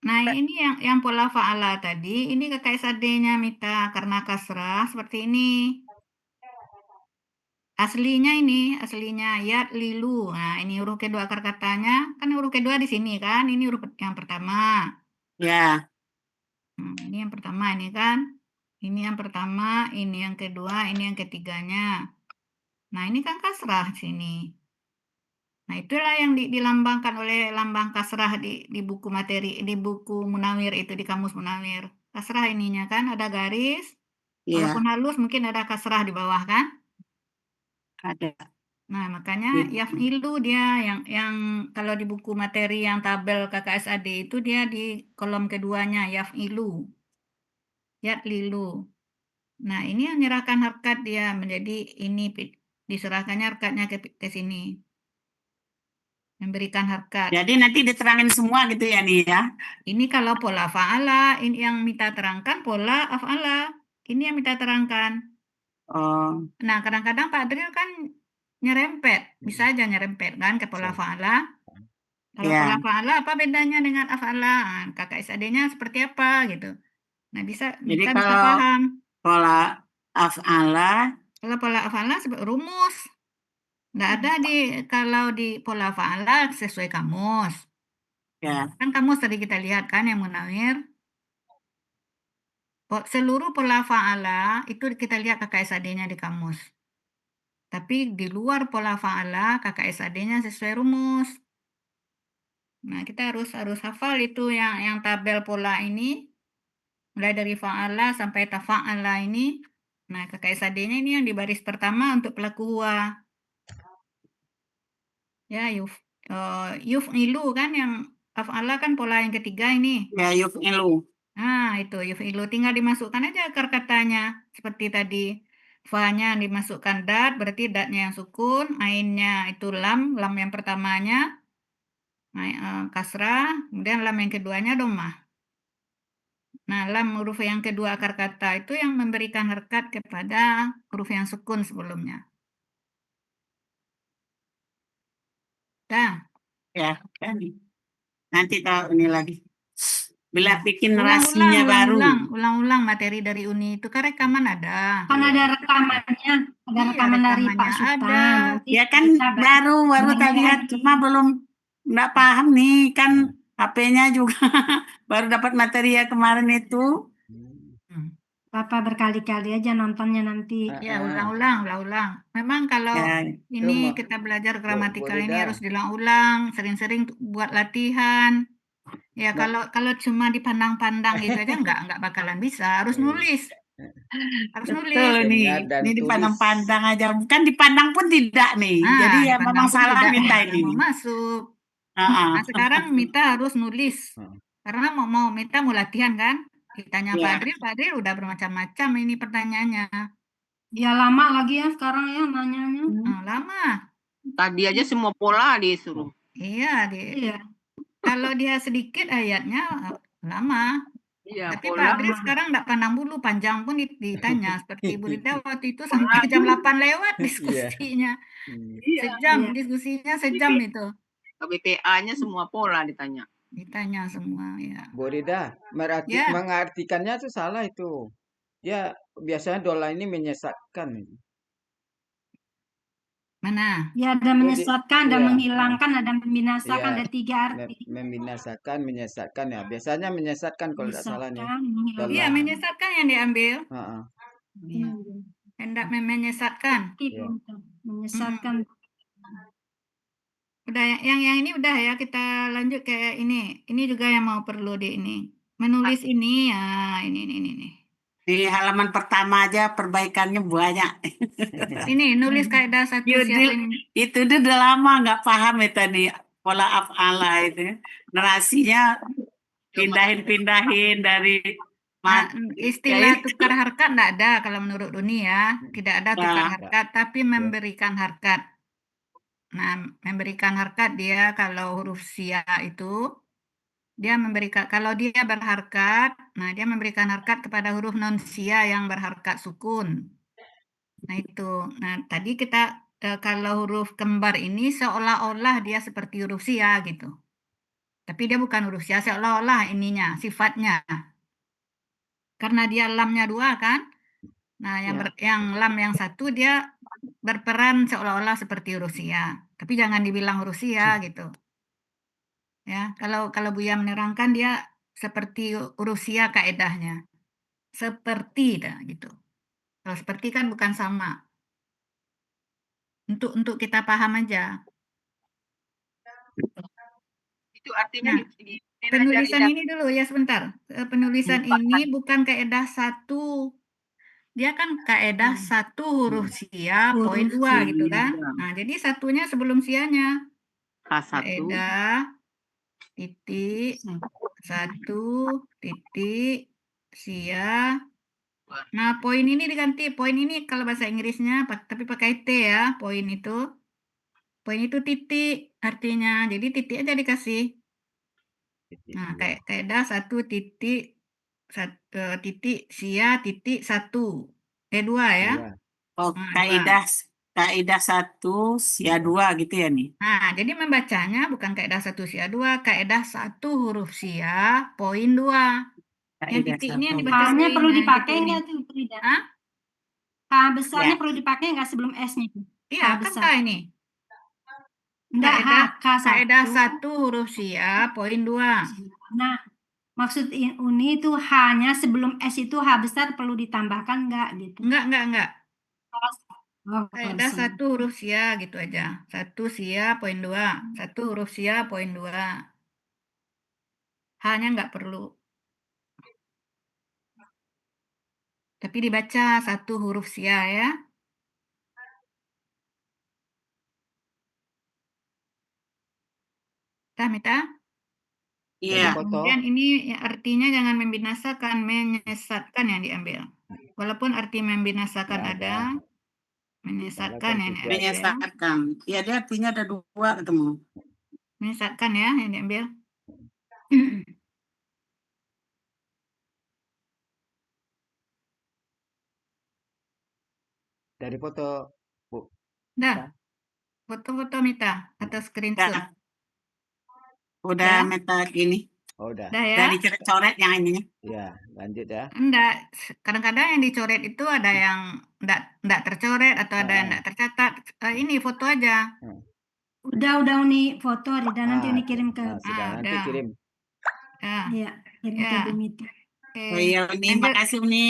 Nah, ini yang pola fa'ala tadi, ini KKSAD-nya Mita karena kasrah seperti ini. Aslinya yat lilu. Nah, ini huruf kedua akar katanya, kan huruf kedua di sini kan, ini huruf yang pertama. Ya, Ini yang pertama ini kan. Ini yang pertama, ini yang kedua, ini yang ketiganya. Nah, ini kan kasrah sini. Nah, itulah yang dilambangkan oleh lambang kasrah di buku materi, di buku Munawir itu, di kamus Munawir. Kasrah ininya kan, ada garis, walaupun ya, halus mungkin ada kasrah di bawah kan. ada. Nah, makanya Gitu. yaf'ilu dia yang kalau di buku materi yang tabel KKSAD itu dia di kolom keduanya yaf'ilu. Yatlilu. Nah, ini yang menyerahkan harkat dia menjadi ini diserahkannya harkatnya ke sini. Memberikan harkat. Jadi nanti diterangin semua gitu ya nih ya. Ini kalau pola fa'ala, ini yang minta terangkan pola af'ala. Ini yang minta terangkan. Oh, Nah, kadang-kadang Pak Adril kan nyerempet, bisa aja nyerempet kan ke pola fa'ala. Kalau pola ya. fa'ala apa bedanya dengan af'ala? Nah, KKSAD-nya seperti apa gitu. Nah, Jadi kita bisa kalau paham. pola af'ala, Kalau pola af'ala rumus. Nggak ada kalau di pola fa'ala sesuai kamus. ya. Kan kamus tadi kita lihat kan yang Munawir. Seluruh pola fa'ala itu kita lihat KKSAD-nya di kamus. Tapi di luar pola fa'ala KKSAD-nya sesuai rumus. Nah, kita harus hafal itu yang tabel pola ini. Mulai dari fa'ala sampai tafa'ala ini. Nah, KKSAD-nya ini yang di baris pertama untuk pelaku huwa. Ya, yuf'ilu kan yang af'ala kan pola yang ketiga ini. Ya, yuf'ilu. Nah, itu yuf'ilu tinggal dimasukkan aja akar katanya. Seperti tadi. Fa-nya dimasukkan dat, berarti datnya yang sukun, ainnya itu lam yang pertamanya, kasrah, kemudian lam yang keduanya dhammah. Nah, lam huruf yang kedua akar kata itu yang memberikan harkat kepada huruf yang sukun sebelumnya. Dah. Ya, kan. Nanti kalau ini lagi. Bila Ya. bikin narasinya baru. Ulang-ulang materi dari Uni itu kan rekaman ada. Kan ada rekamannya, ada Iya, rekaman dari Pak rekamannya Sultan. ada. Nanti Ya kan kita baru tak dengar lihat, lagi. cuma belum nggak paham nih kan HP-nya juga baru dapat materi ya kemarin itu. Hmm. Bapak berkali-kali aja nontonnya nanti. Ya, ulang-ulang. Memang kalau Ya, ini Cuma, kita belajar gramatikal ini Borida. harus diulang-ulang, sering-sering buat latihan. Ya, kalau cuma dipandang-pandang gitu aja nggak bakalan bisa, harus nulis. Harus nulis. betul nih. Dengar dan Ini tulis. dipandang-pandang aja, bukan dipandang pun tidak nih. Nah, Jadi ya dipandang memang pun salah tidak minta nggak ini. mau masuk. Ah, Nah, sekarang Mita harus nulis. Karena Mita mau latihan kan? Ditanya Ya. Pak Adril udah bermacam-macam ini pertanyaannya. Ya lama lagi ya sekarang ya nanyanya. Nah, lama. Tadi aja semua pola disuruh. Iya, Iya. kalau dia sedikit ayatnya lama. Iya, Tapi Pak pola. Adril sekarang nggak pandang bulu, panjang pun ditanya. Seperti Bu Rita waktu itu sampai jam 8 lewat diskusinya. Iya. Iya. Diskusinya sejam itu. KBTA-nya semua pola ditanya. Ditanya semua, ya. Borida, Ya. mengartikannya itu salah itu. Ya, biasanya dola ini menyesatkan. Mana? Ya ada menyesatkan, ada iya, menghilangkan, ada membinasakan, iya. ada 3 arti. Membinasakan, menyesatkan ya. Biasanya menyesatkan kalau tidak salah nih. Menyesatkan, menghilangkan. Iya, menyesatkan yang diambil. Iya. Hendak menyesatkan. Iya. Menyesatkan. Udah yang ini udah ya, kita lanjut ke ini. Ini juga yang mau perlu di ini. Menulis ini ya, ini. Di halaman pertama aja perbaikannya banyak. Ini nulis kaidah satu siapin. Itu udah lama nggak paham ya tadi pola af'ala itu. Narasinya pindahin dari Nah, istilah tukar harkat enggak ada kalau menurut Duni ya. Tidak ada tukar harkat, tapi memberikan harkat. Nah, memberikan harkat dia kalau huruf sia itu dia memberikan, kalau dia berharkat, nah dia memberikan harkat kepada huruf non sia yang berharkat sukun. Nah itu. Nah tadi kalau huruf kembar ini seolah-olah dia seperti huruf sia gitu. Tapi dia bukan huruf sia, seolah-olah ininya, sifatnya. Karena dia lamnya 2 kan. Nah, yang lam yang 1 dia berperan seolah-olah seperti huruf sia. Tapi jangan dibilang huruf sia gitu. Ya, kalau Buya menerangkan dia seperti huruf sia kaedahnya. Seperti dah gitu. Kalau seperti kan bukan sama. Untuk kita paham aja. Itu artinya Nah, penulisan ini dulu ya sebentar. Penulisan ini bukan kaedah 1. Dia kan kaedah 1 huruf sia poin 2 gitu kan. Nah, jadi satunya sebelum sianya. K1. Kaedah titik 1 titik sia. Nah, poin ini diganti. Poin ini kalau bahasa Inggrisnya tapi pakai T ya, poin itu. Poin itu titik artinya. Jadi titik aja dikasih. Nah, kaedah 1 titik titik sia titik 1. 2 ya. Oh, Nah, kaidah 1 sia 2 gitu ya nih. Nah, jadi membacanya bukan kaedah 1 sia 2, kaedah 1 huruf sia poin 2. Yang titik ini yang dibaca K-nya poin, perlu yang dipakai titik ini. nggak tuh, Frida? Hah? K besarnya Ya. perlu dipakai nggak sebelum S-nya? Iya, kan besar. K ini. Enggak, Kaedah K1. 1 huruf sia poin 2. Nah, maksud Uni itu hanya sebelum S itu H besar perlu ditambahkan nggak gitu? Enggak. Oh, Kaedah 1 huruf sia gitu aja. 1 sia poin 2. 1 huruf sia poin 2. Hanya nggak perlu. Tapi dibaca 1 huruf sia ya. Mita? Iya. Kemudian ini artinya jangan membinasakan, menyesatkan yang diambil. Walaupun arti membinasakan ada, menyesatkan yang diambil. Menyesatkan. Ya, dia artinya ada 2 ketemu. Menyesatkan ya yang diambil. Dari foto, Bu. Dah. Foto-foto Mita atau screenshot. Udah Ya. meta gini. Oh, udah. Dah ya. Dari coret yang ininya. Ya, lanjut ya. Enggak, kadang-kadang yang dicoret itu ada yang enggak tercoret atau ada yang enggak tercatat. Ini foto aja. Udah Uni foto, Rida nanti Uni kirim ke. Sudah, nanti udah. kirim. Iya, kirim ke Bu Mita. Oh iya, Uni, makasih Uni.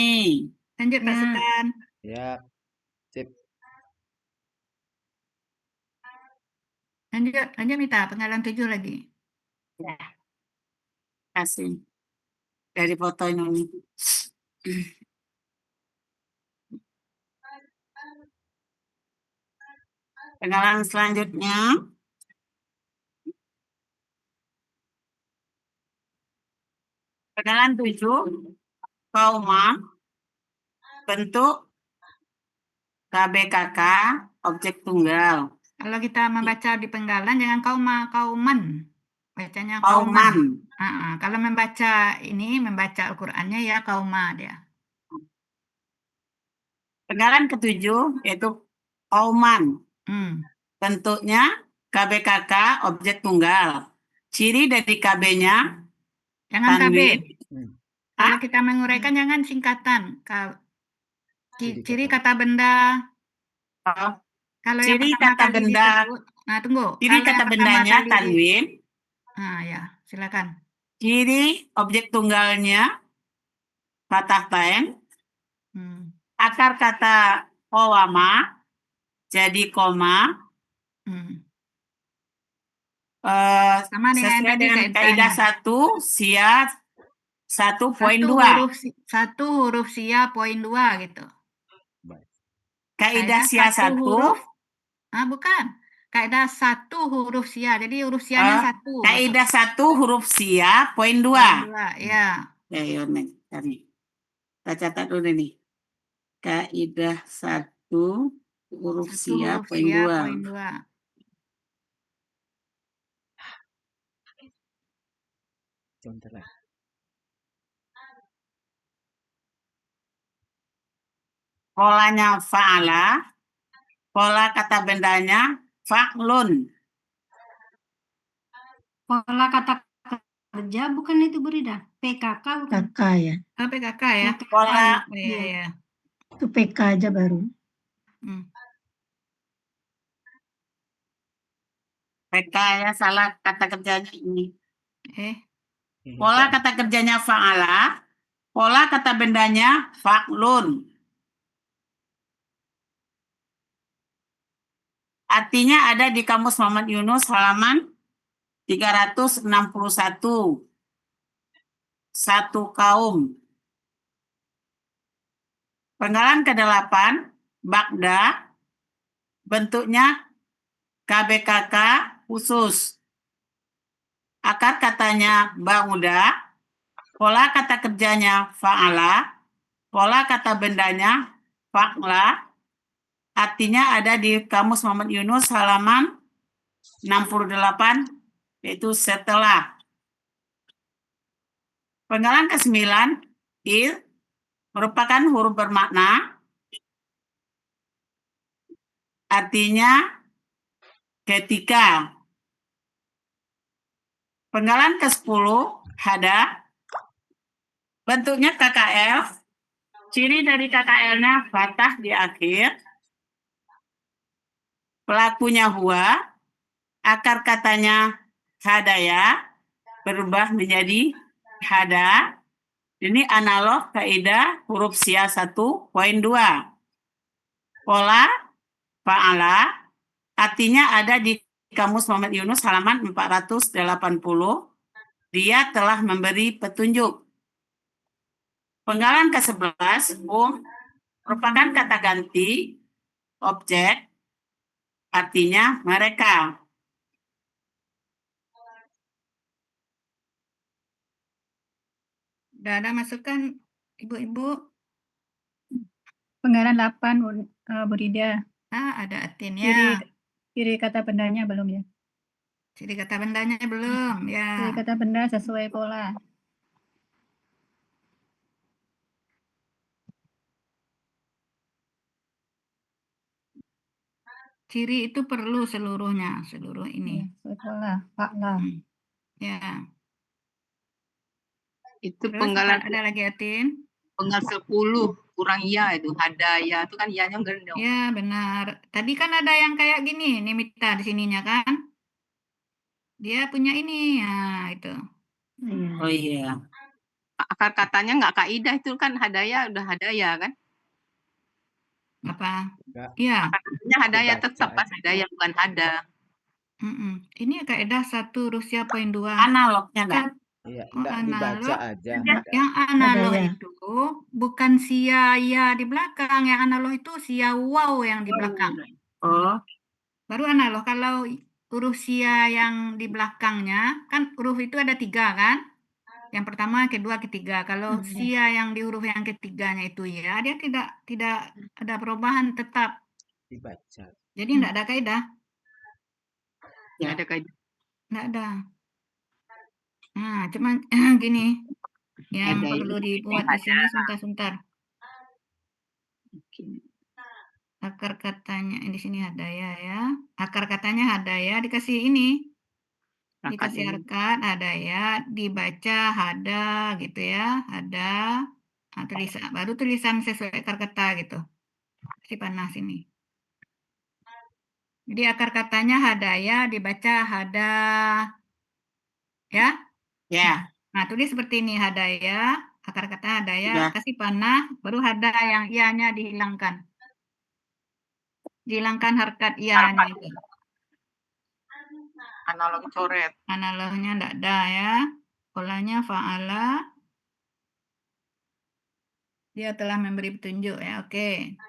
Lanjut Pak Sultan. Ya, sip. Lanjut Mita, penggalan 7 lagi. Ya. Kasih. Dari foto ini. Penggalan selanjutnya. Penggalan 7. Kauma. Bentuk KBKK objek tunggal. Kalau kita membaca di penggalan jangan kauman. Bacanya kauman. Kalau membaca Al-Qur'annya ya kauma dia. Penggalan ke-7 yaitu kauman. Bentuknya KBKK objek tunggal. Ciri dari KB-nya jangan KB. Kalau Hah? kita menguraikan jangan singkatan. Ciri kata benda. Kalau yang Ciri pertama kata kali benda. disebut, tunggu. Ciri Kalau kata yang bendanya kali tanwin. Ya, silakan. Ciri objek tunggalnya fathah tain. Akar kata qawama jadi koma. Sama dengan Sesuai tadi dengan kaidah 1 sia 1.2. Satu huruf sia poin 2 gitu. Kaidah sia 1 bukan. Kaidah 1 huruf sia. Jadi huruf sianya 1. Kaidah 1 huruf sia poin 2. Ya. Ya, yuk, kita catat dulu nih. Kaidah 1 huruf sia poin 2. Sebentar. Polanya fa'ala. Pola kata bendanya fa'lun. Pola kata Kerja bukan itu Burida. PKK bukan? KK ya. PKK ya. PKK. Pola Iya, iya. Itu PK aja baru. Hmm. PK ya, salah kata kerjanya ini. Iya, Pola kata kerjanya fa'ala, pola kata bendanya fa'lun. Artinya ada di Kamus Muhammad Yunus halaman 361. Satu kaum. Penggalan ke-8, Bagda, bentuknya KBKK khusus. Akar katanya ba'uda, pola kata kerjanya fa'ala, pola kata bendanya fa'la, artinya ada di Kamus Muhammad Yunus halaman 68, yaitu setelah. Penggalan ke-9, il, merupakan huruf bermakna, artinya ketika. Penggalan ke-10, hada, bentuknya KKL, ciri dari KKL-nya fathah di akhir, pelakunya huwa, akar katanya hadaya, berubah menjadi hada. Ini analog kaidah huruf sia 1.2. Pola fa'ala artinya ada di Kamus Muhammad Yunus halaman 480. Dia telah memberi petunjuk. Penggalan ke-11, merupakan kata ganti objek, artinya mereka. Udah ada masukan Ibu-ibu? Penggalan 8, Burida. Ada Atin Ciri, ya. ciri kata bendanya belum ya? Ciri kata bendanya belum ya. Ciri kata benda sesuai pola. Ciri itu perlu seluruhnya, seluruh ini. Ya, sesuai pola. Fa'la. Ya. Itu Terus penggalan ada lagi Atin? penggal 10 kurang ya itu hadaya itu kan ianya gendong. Ya benar. Tadi kan ada yang kayak gini, Nimita di sininya kan. Dia punya ini, ya itu. Iya. Oh iya. Akar katanya nggak kaidah itu kan hadaya udah hadaya kan. Apa? Enggak. Iya. Akar katanya hadaya Dibaca tetap pas aja. hadaya bukan hada. Ini kaidah 1 Rusia poin 2. Analognya enggak? Iya, Oh, enggak dibaca analog. aja. Yang analog Hadaya. itu bukan sia ya di belakang, yang analog itu sia wow yang di belakang. Oh, Baru analog. Kalau huruf sia yang di belakangnya kan huruf itu ada 3 kan? Yang pertama, kedua, ketiga. Kalau sia yang di huruf yang ketiganya itu ya, dia tidak ada perubahan, tetap. Dibaca. Jadi tidak ada kaidah, ya. Ada kaidah. tidak ada. Nah, cuman gini, yang Hadaya. perlu dibuat di sini sebentar. Akar katanya di sini hadaya ya. Akar katanya hadaya dikasih ini. Dikasih harkat hadaya, dibaca hada gitu ya. Hada. Nah, baru tulisan sesuai akar kata gitu. Si panas ini. Jadi akar katanya hadaya dibaca hada. Ya? Ya. Nah, tulis seperti ini hadaya, akar kata hadaya, Ya. kasih panah, baru hada yang ianya dihilangkan. Dihilangkan harkat ianya itu. Analog coret. Analognya enggak ada ya. Polanya fa'ala. Dia telah memberi petunjuk ya. Oke.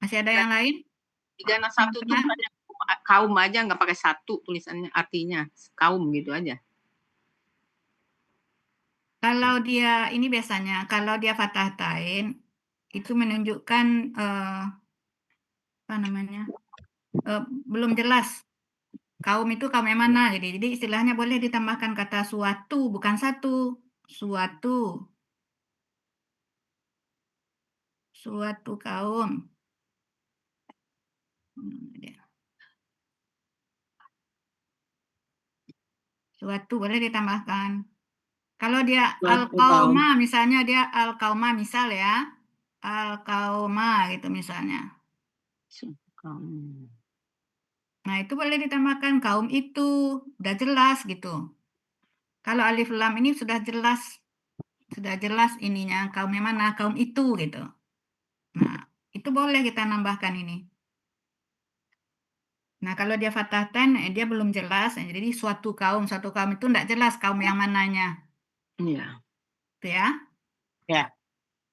Masih ada yang lain? 361 tuh banyak kaum aja nggak pakai satu tulisannya artinya kaum gitu aja. Kalau dia ini biasanya kalau dia fathah tain itu menunjukkan apa namanya? Belum jelas. Kaum itu kaum yang mana? Jadi istilahnya boleh ditambahkan kata suatu, bukan satu. Suatu. Suatu kaum. Dia. Suatu boleh ditambahkan. Kalau dia Suatu al-qauma, misalnya dia al-qauma, misal ya. Al-qauma gitu misalnya. Nah, itu boleh ditambahkan kaum itu. Udah jelas gitu. Kalau alif lam ini sudah jelas ininya kaumnya mana, kaum itu gitu. Nah, itu boleh kita nambahkan ini. Nah, kalau dia fathahkan, dia belum jelas. Jadi suatu kaum itu enggak jelas kaum yang mananya. Iya. Itu ya.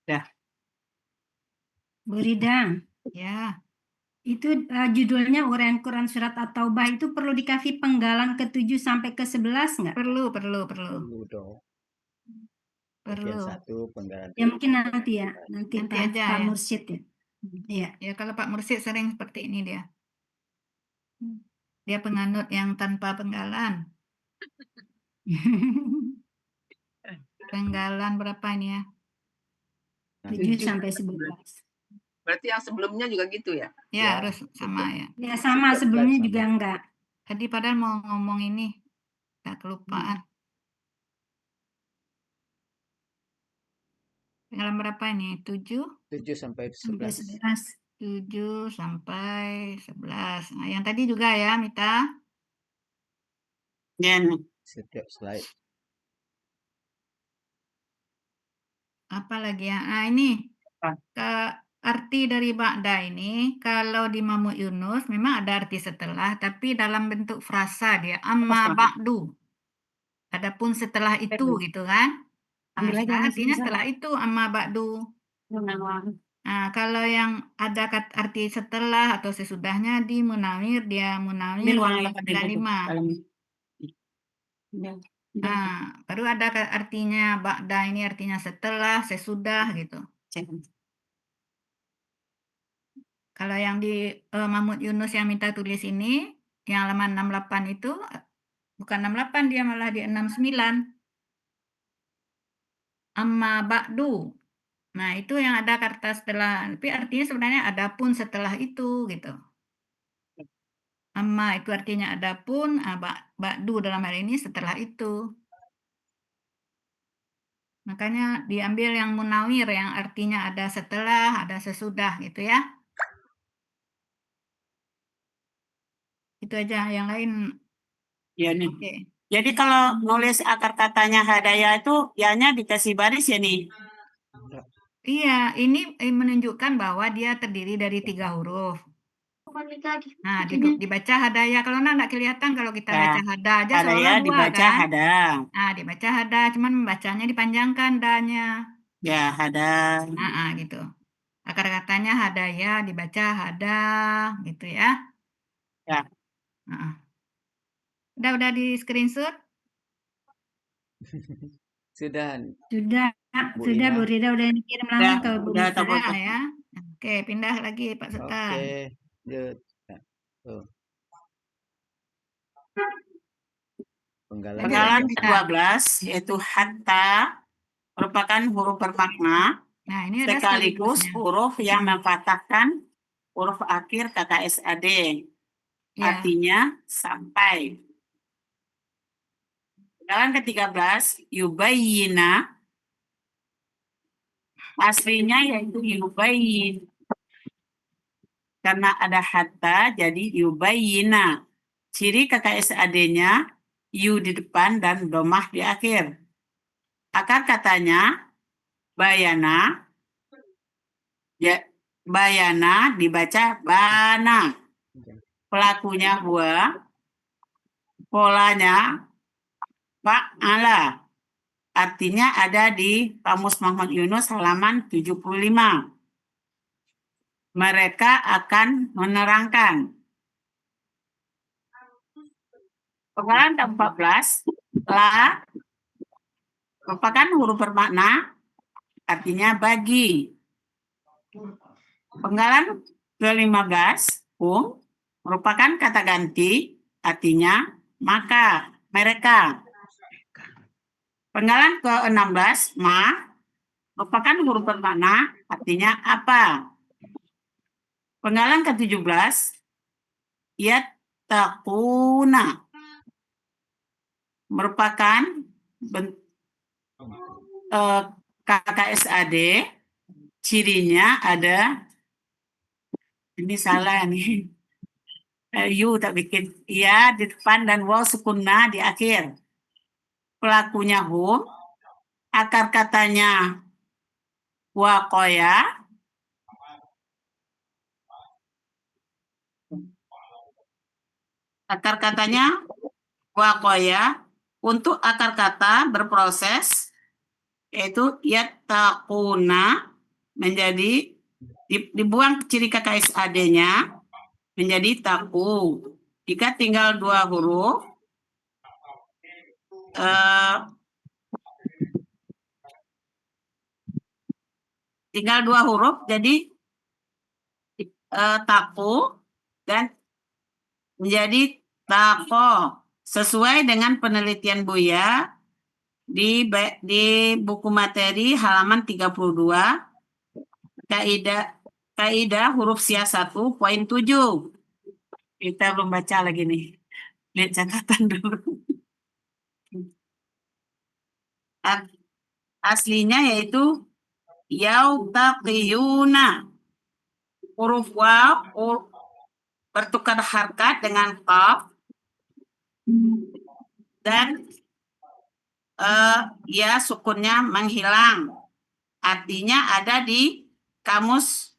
Ya. Bu Rida, Ya, itu judulnya uraian Quran surat At-Taubah itu perlu dikasih penggalan ke-7 sampai ke-11 nggak? perlu. Perlu dong. Bagian Perlu. 1 penggalan. Ya mungkin nanti ya, nanti Nanti Pak aja ya. Mursyid ya. Iya. Ya, kalau Pak Mursyid sering seperti ini dia. Dia penganut yang tanpa penggalan. Penggalan berapa ini ya? 7 sampai 11. Berarti yang sebelumnya juga gitu ya? Ya, Ya, harus sama ya. Ya sama, sebelumnya sama. juga enggak. Tadi padahal mau ngomong ini, tak kelupaan. Penggalan berapa ini? 7? 7 sampai Sampai 11. 11. 7 sampai 11. Nah, yang tadi juga ya, Mita. Ya nih. Setiap slide. Apa lagi ya? Ah, ini. Arti dari ba'da ini, kalau di Mahmud Yunus memang ada arti setelah, tapi dalam bentuk frasa dia. Amma ba'du. Adapun setelah itu gitu kan. Nah, artinya setelah itu amma ba'du. Nah, kalau yang ada arti setelah atau sesudahnya di Munawir, dia Munawir 5. Nah, baru ada artinya ba'da ini artinya setelah, sesudah gitu. Kalau yang di Mahmud Yunus yang minta tulis ini, yang halaman 68 itu, bukan 68, dia malah di 69. Amma ba'du. Nah, itu yang ada kata setelah, tapi artinya sebenarnya adapun setelah itu gitu. Amma itu artinya adapun, ba'du dalam hal ini setelah itu. Makanya diambil yang munawir yang artinya ada setelah, ada sesudah gitu ya. Itu aja, yang lain. Ya nih. Oke. Jadi kalau nulis akar katanya hadaya itu ya-nya dikasih baris ya nih. Iya, ini menunjukkan bahwa dia terdiri dari 3 huruf. Nah, dibaca hadaya. Kalau enggak kelihatan kalau kita Ya, baca hada aja hadaya seolah 2 dibaca kan. hada. Nah, dibaca hada, cuman membacanya dipanjangkan danya. Ya, hada. Gitu. Akar katanya hadaya dibaca hada gitu ya. Ya. Udah di screenshot? Sudah. Sudah Bu Rida udah dikirim langsung ke Bu Udah, Rida. Sudah ya. Oke, pindah lagi Pak Sultan. Oke. Tuh. Penggalan 12 yaitu hatta merupakan huruf bermakna Nah, ini ada sekaligus sekaligusnya. huruf yang memfathahkan huruf akhir kata SAD. Ya. Artinya sampai. Penggalan ke-13 yubayyina, aslinya yaitu yubayyin. Karena ada hatta jadi yubayyina. Ciri kata SAD-nya yu di depan dan domah di akhir. Akar katanya bayana, ya, bayana dibaca bana. Pelakunya huwa, polanya fa'ala. Artinya ada di Kamus Mahmud Yunus halaman 75. Mereka akan menerangkan. Penggalan ke-14, la merupakan huruf bermakna, artinya bagi. Penggalan ke-15, merupakan kata ganti, artinya maka, mereka. Penggalan ke-16, merupakan huruf bermakna, artinya apa. Penggalan ke-17, yattaquna merupakan KKSAD. Cirinya ada, ini salah nih, you tak bikin, ya di depan dan waw sukunna di akhir. Pelakunya hum, akar katanya waqoya, akar katanya waqoya. Untuk akar kata berproses, yaitu yattaquna menjadi dibuang ciri KKSAD-nya menjadi taku. Jika tinggal 2 huruf, jadi taku dan menjadi tako. Sesuai dengan penelitian Buya di buku materi halaman 32, kaidah huruf sia 1.7. Kita belum baca lagi nih. Lihat catatan dulu. Aslinya yaitu yautaqiyuna. Huruf waw bertukar harkat dengan qaf dan ya sukunnya menghilang. Artinya ada di kamus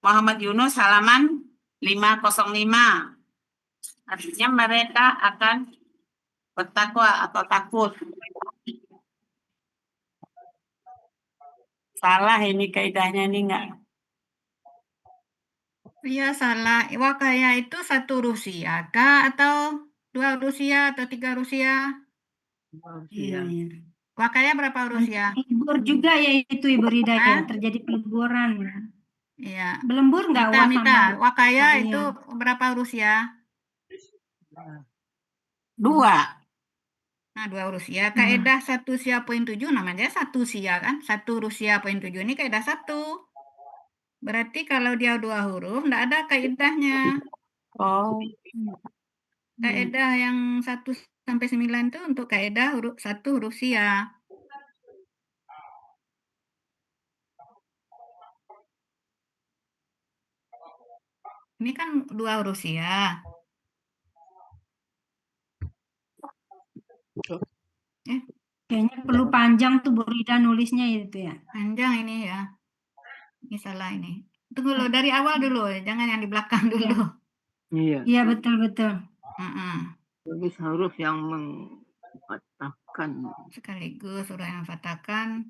Muhammad Yunus halaman 505. Artinya mereka akan bertakwa atau takut. Salah ini kaidahnya ini enggak? Iya salah. Wakaya itu 1 Rusia kah atau 2 Rusia atau 3 Rusia? Iya. Wakaya berapa Rusia? Pelebur juga ya itu Ibu Rida ya, terjadi peleburan ya. Iya. Belembur enggak Mita, Wakaya Iya. itu berapa Rusia? 2. Nah, 2 Rusia. Kaidah 1 Sia.7 namanya 1 Sia kan? 1 Rusia.7 ini kaidah 1. Berarti kalau dia 2 huruf, enggak ada kaidahnya. Oh. Kaidah yang 1 sampai 9 itu untuk kaidah 1 huruf Sia. Ini kan 2 huruf Sia. Kayaknya perlu panjang tuh Bu Rida nulisnya itu ya. Panjang ini ya. Ini salah ini. Tunggu dulu dari awal dulu, jangan yang di belakang dulu. Iya betul-betul. Tulis huruf yang mengfatahkan. Sekaligus huruf yang fatahkan.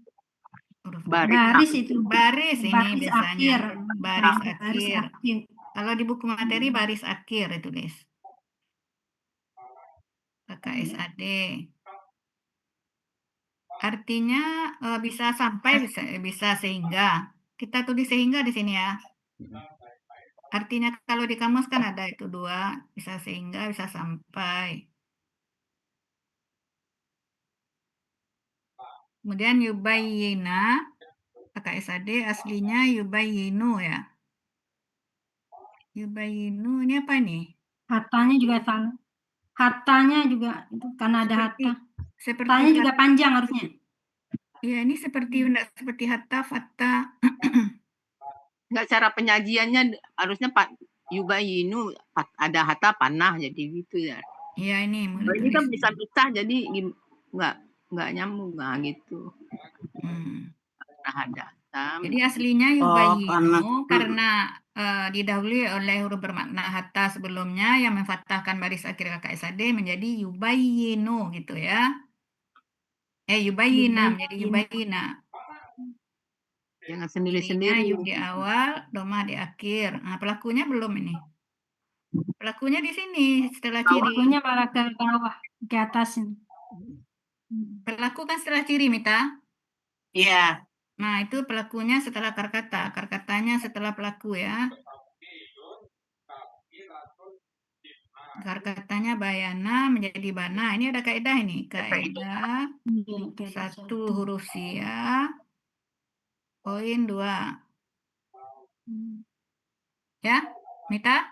Huruf Baris itu. Baris ini Baris biasanya. akhir. Baris Baris akhir. akhir. Kalau di buku materi baris akhir ditulis. KKSAD. Artinya bisa sampai, bisa sehingga. Kita tulis sehingga di sini ya. Artinya kalau di kamus kan ada itu 2, bisa sehingga, bisa sampai. Kemudian yubayyina, KKSAD aslinya yubayyinu ya. Yubayyinu ini apa nih? Hatanya juga salah. Hatanya juga itu karena ada hatta. Seperti Hatanya juga panjang harusnya. Iya, ini seperti hatta, fatta. Enggak, cara penyajiannya harusnya Pak yubayinu ada hatta panah jadi gitu ya. Iya ini Kalau ini kan bisa pisah jadi enggak nyambung gitu. Ada. Jadi aslinya yubayinu karena didahului oleh huruf bermakna hatta sebelumnya yang memfathahkan baris akhir KKSAD menjadi yubayinu gitu ya. Yubayina menjadi yubayina. Jangan sendiri-sendiri. Yub di awal, domah di akhir. Nah, pelakunya belum ini. Pelakunya di sini setelah ciri. Pelakunya malah ke bawah, ke atas. Pelaku kan setelah ciri, Mita. Iya. Nah, itu pelakunya setelah akar kata. Akar katanya setelah pelaku ya. Akar katanya bayana menjadi bana. Ini ada kaidah ini. Kaidah 1 huruf sia. Poin 2. Ya, Mita?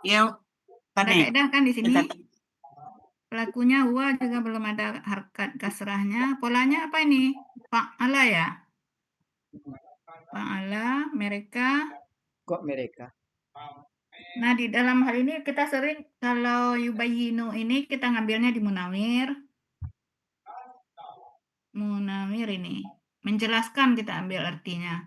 Ya, Apa Ada nih? kaidah kan di sini. Kita- Pelakunya huwa juga belum ada harkat kasrahnya. Polanya apa ini? Fa'ala ya? Fa'ala, mereka. Kok mereka? Nah, di dalam hal ini kita sering kalau yubayinu ini kita ngambilnya di munawir. Munawir ini. Menjelaskan kita ambil artinya.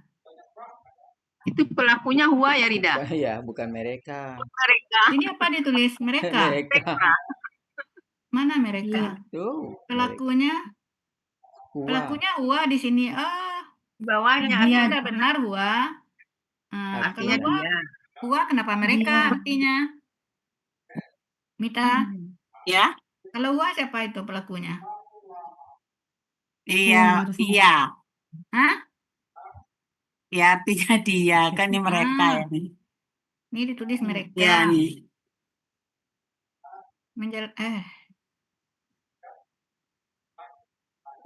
Itu pelakunya huwa ya Rida. Ya, bukan mereka. Mereka. Ini apa ditulis? Mereka. Mereka. Mana mereka? Tuh. Pelakunya Huwa. pelakunya huwa di sini. Bawahnya Artinya Dia. udah benar huwa. Nah, artinya kalau huwa, dia. huwa kenapa mereka Dia. artinya? Mita, Ya, kalau huwa siapa itu pelakunya? iya, harusnya. iya. Hah? Ya artinya dia kan ini mereka ya nih. Ini ditulis mereka. Ya nih.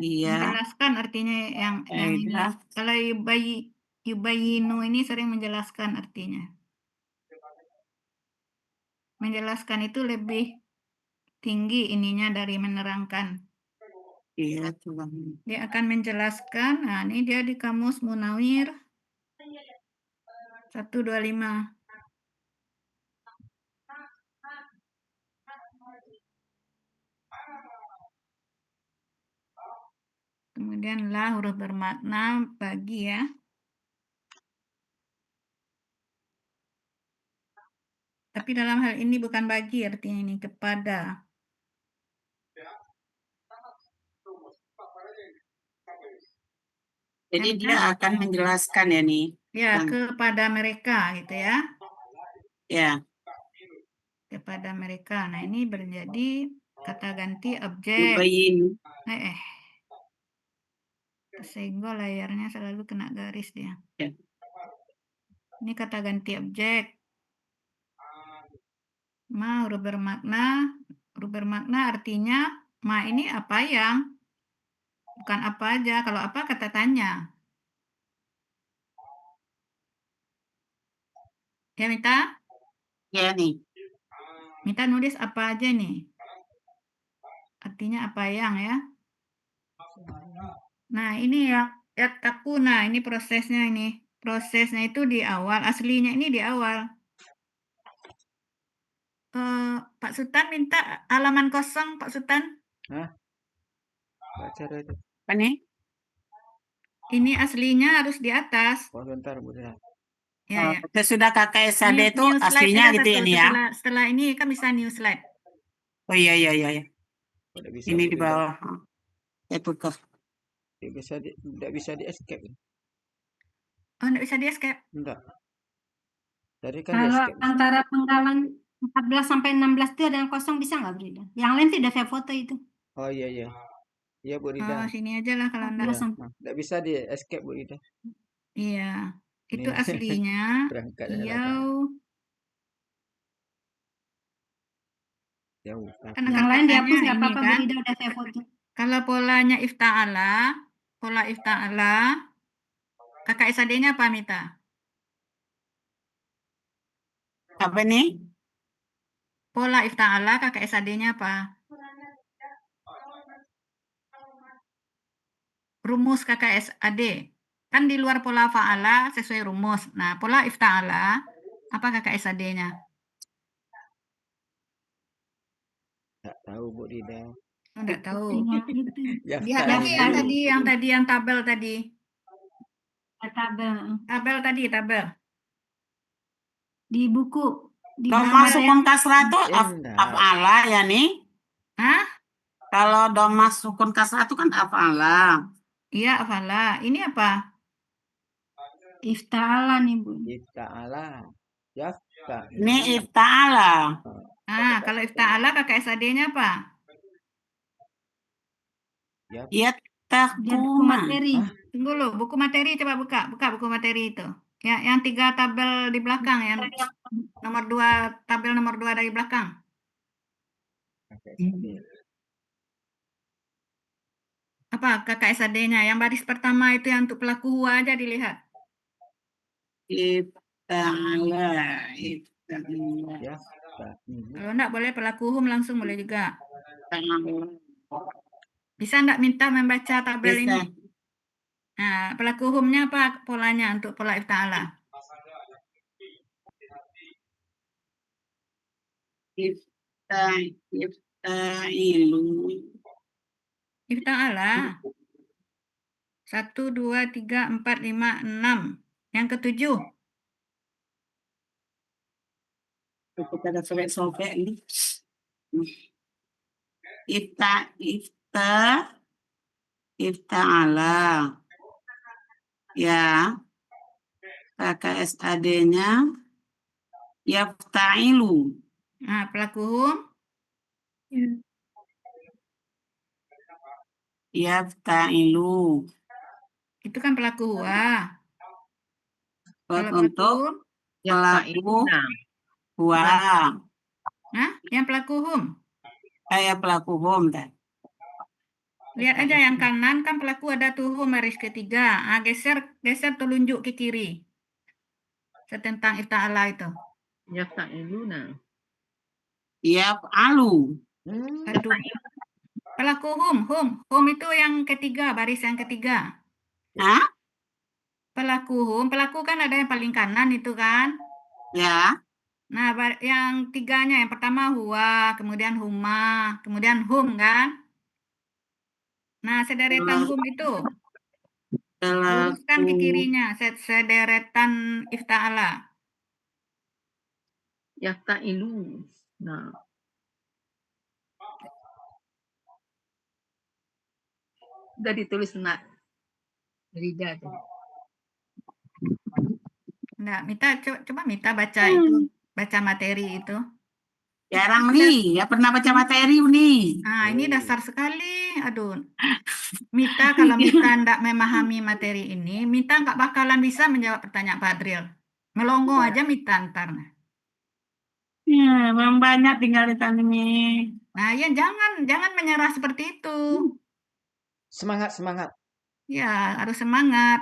Iya. Menjelaskan artinya yang ini. Iya. Kalau yubayinu ini sering menjelaskan artinya. Menjelaskan itu lebih tinggi ininya dari menerangkan. Iya, coba. Dia akan menjelaskan. Nah, ini dia di kamus Munawir 125. Kemudian la huruf bermakna bagi ya. Tapi dalam hal ini bukan bagi artinya ini kepada. Jadi dia akan menjelaskan ya nih. Ya, kepada mereka gitu ya. Ya. Kepada mereka. Nah, ini menjadi kata ganti objek. Yubayinu. Tersenggol layarnya selalu kena garis dia. Ya. Ini kata ganti objek. Ma huruf bermakna. Huruf bermakna artinya ma ini apa yang? Bukan apa aja. Kalau apa kata tanya. Ya, Mita? Ya nih. Mita nulis apa aja nih? Artinya apa yang ya? Nah, ini ya takuna, ini prosesnya ini. Prosesnya itu di awal, aslinya ini di awal. Pak Sultan minta halaman kosong, Pak Sultan. Hah? Baca itu. Apa nih? Ini aslinya harus di atas. Oh, bentar, Bunda. Ya, ya. Sesudah kakak SAD itu New slide aslinya ada gitu satu. ini ya. Setelah ini kan bisa new slide. Oh iya. Udah bisa, Ini di Bunda. bawah. Ya tutup. Tidak bisa di escape. Oh, enggak bisa di escape. Enggak. Tadi kan di Kalau escape. antara penggalan 14 sampai 16 itu ada yang kosong bisa nggak, Brida? Yang lain tidak saya foto itu. Oh iya. Iya, Bu Rida. Oh, sini aja lah kalau enggak. Ya. Tidak bisa di escape, Bu Rida. Iya. Itu Nih. aslinya. Berangkat jauh. Kan Yang lain dihapus nggak ini apa-apa, kan. Brida udah saya foto. Kalau polanya pola ifta'ala, kakak SAD-nya apa, Mita? Apa nih? Pola ifta'ala, kakak SAD-nya apa? Rumus kakak SAD. Kan di luar pola fa'ala sesuai rumus. Nah, pola ifta'ala, apa kakak SAD-nya? Enggak tahu, Bu Rida. Enggak tahu. Ya, Lihat lagi yang tabel tadi. Tabel. Di buku. Di Doma sukun kasrah itu af'ala ya nih. Hah? Kalau doma sukun kasrah itu kan af'ala. Iya, af'ala. Ini apa? Ifta'ala nih, Bu. Ifta'ala. Ya, Ini ifta'ala. Kalau ifta'ala kakak SAD-nya apa? Ya buku materi. Tunggu dulu, buku materi coba buka buku materi itu. Ya, yang 3 tabel di belakang, yang nomor 2, tabel nomor 2 dari belakang. Apa kakak SAD-nya? Yang baris pertama itu yang untuk pelaku huwa aja dilihat. Ifta'ala. Ya. Kalau enggak boleh pelaku hum langsung boleh juga. Ta'ala. Bisa enggak minta membaca tabel Bisa. ini? Nah, pelaku humnya apa polanya untuk pola ifta'ala? Iftailu. Ifta'ala. 1, 2, 3, 4, 5, 6. Yang ketujuh. Kita ada sobek-sobek nih. Ifta'ala. Ya. KKSAD-nya yafta'ilu. Nah, pelaku hum. Yafta'ilu. Itu kan pelaku huwa. Kalau pelaku Untuk hum. pelaku huwa. Nah, yang pelaku hum. Kayak pelaku hum kan. Lihat aja yang kanan kan pelaku ada tuh hum baris ketiga. Ah, geser telunjuk ke kiri. Tentang ifta'ala itu. Yafta'iluna. Yaf'alu. Aduh. Pelaku hum. Hum itu yang ketiga, baris yang ketiga. Hah? Pelaku kan ada yang paling kanan itu kan. Ya. Nah, yang tiganya, yang pertama huwa, kemudian huma, kemudian hum kan. Nah, sederetan hum itu luruskan ke kirinya, sederetan ifta'ala. Yafta'ilu. Nah. Udah ditulis nak. Rida tuh. Nah, coba Mita baca itu, baca materi itu. Jarang nih, ya pernah baca materi nih. Nah, ini dasar sekali. Aduh. Mita, kalau Mita tidak memahami materi ini, Mita nggak bakalan bisa menjawab pertanyaan Pak Adril. Melongo aja Mita ntar. Ya, memang banyak tinggal di ini. Nah, ya jangan menyerah seperti itu. Semangat. Ya, harus semangat.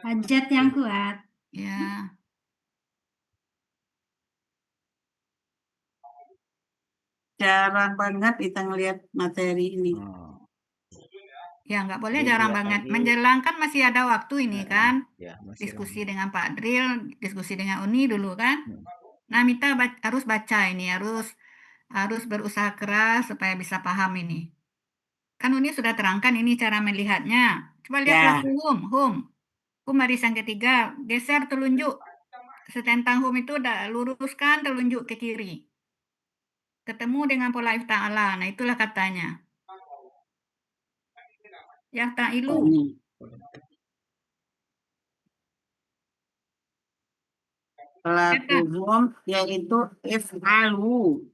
Hajat yang kuat. Ya. Jarang banget kita ngelihat materi ini. Ya, nggak boleh Dilihat jarang banget. lagi. Menjelang kan masih ada waktu ini kan. Ya, masih Diskusi lama. dengan Pak Adril, diskusi dengan Uni dulu kan. Nah, Mita harus baca ini, harus berusaha keras supaya bisa paham ini. Kan Uni sudah terangkan ini cara melihatnya. Coba lihat Ya. pelaku hum. Hum baris yang ketiga, geser telunjuk. Setentang hum itu udah luruskan telunjuk ke kiri. Ketemu dengan pola ifta'ala. Nah, itulah katanya. Yafta'ilu. Pelaku hum yaitu if'alu.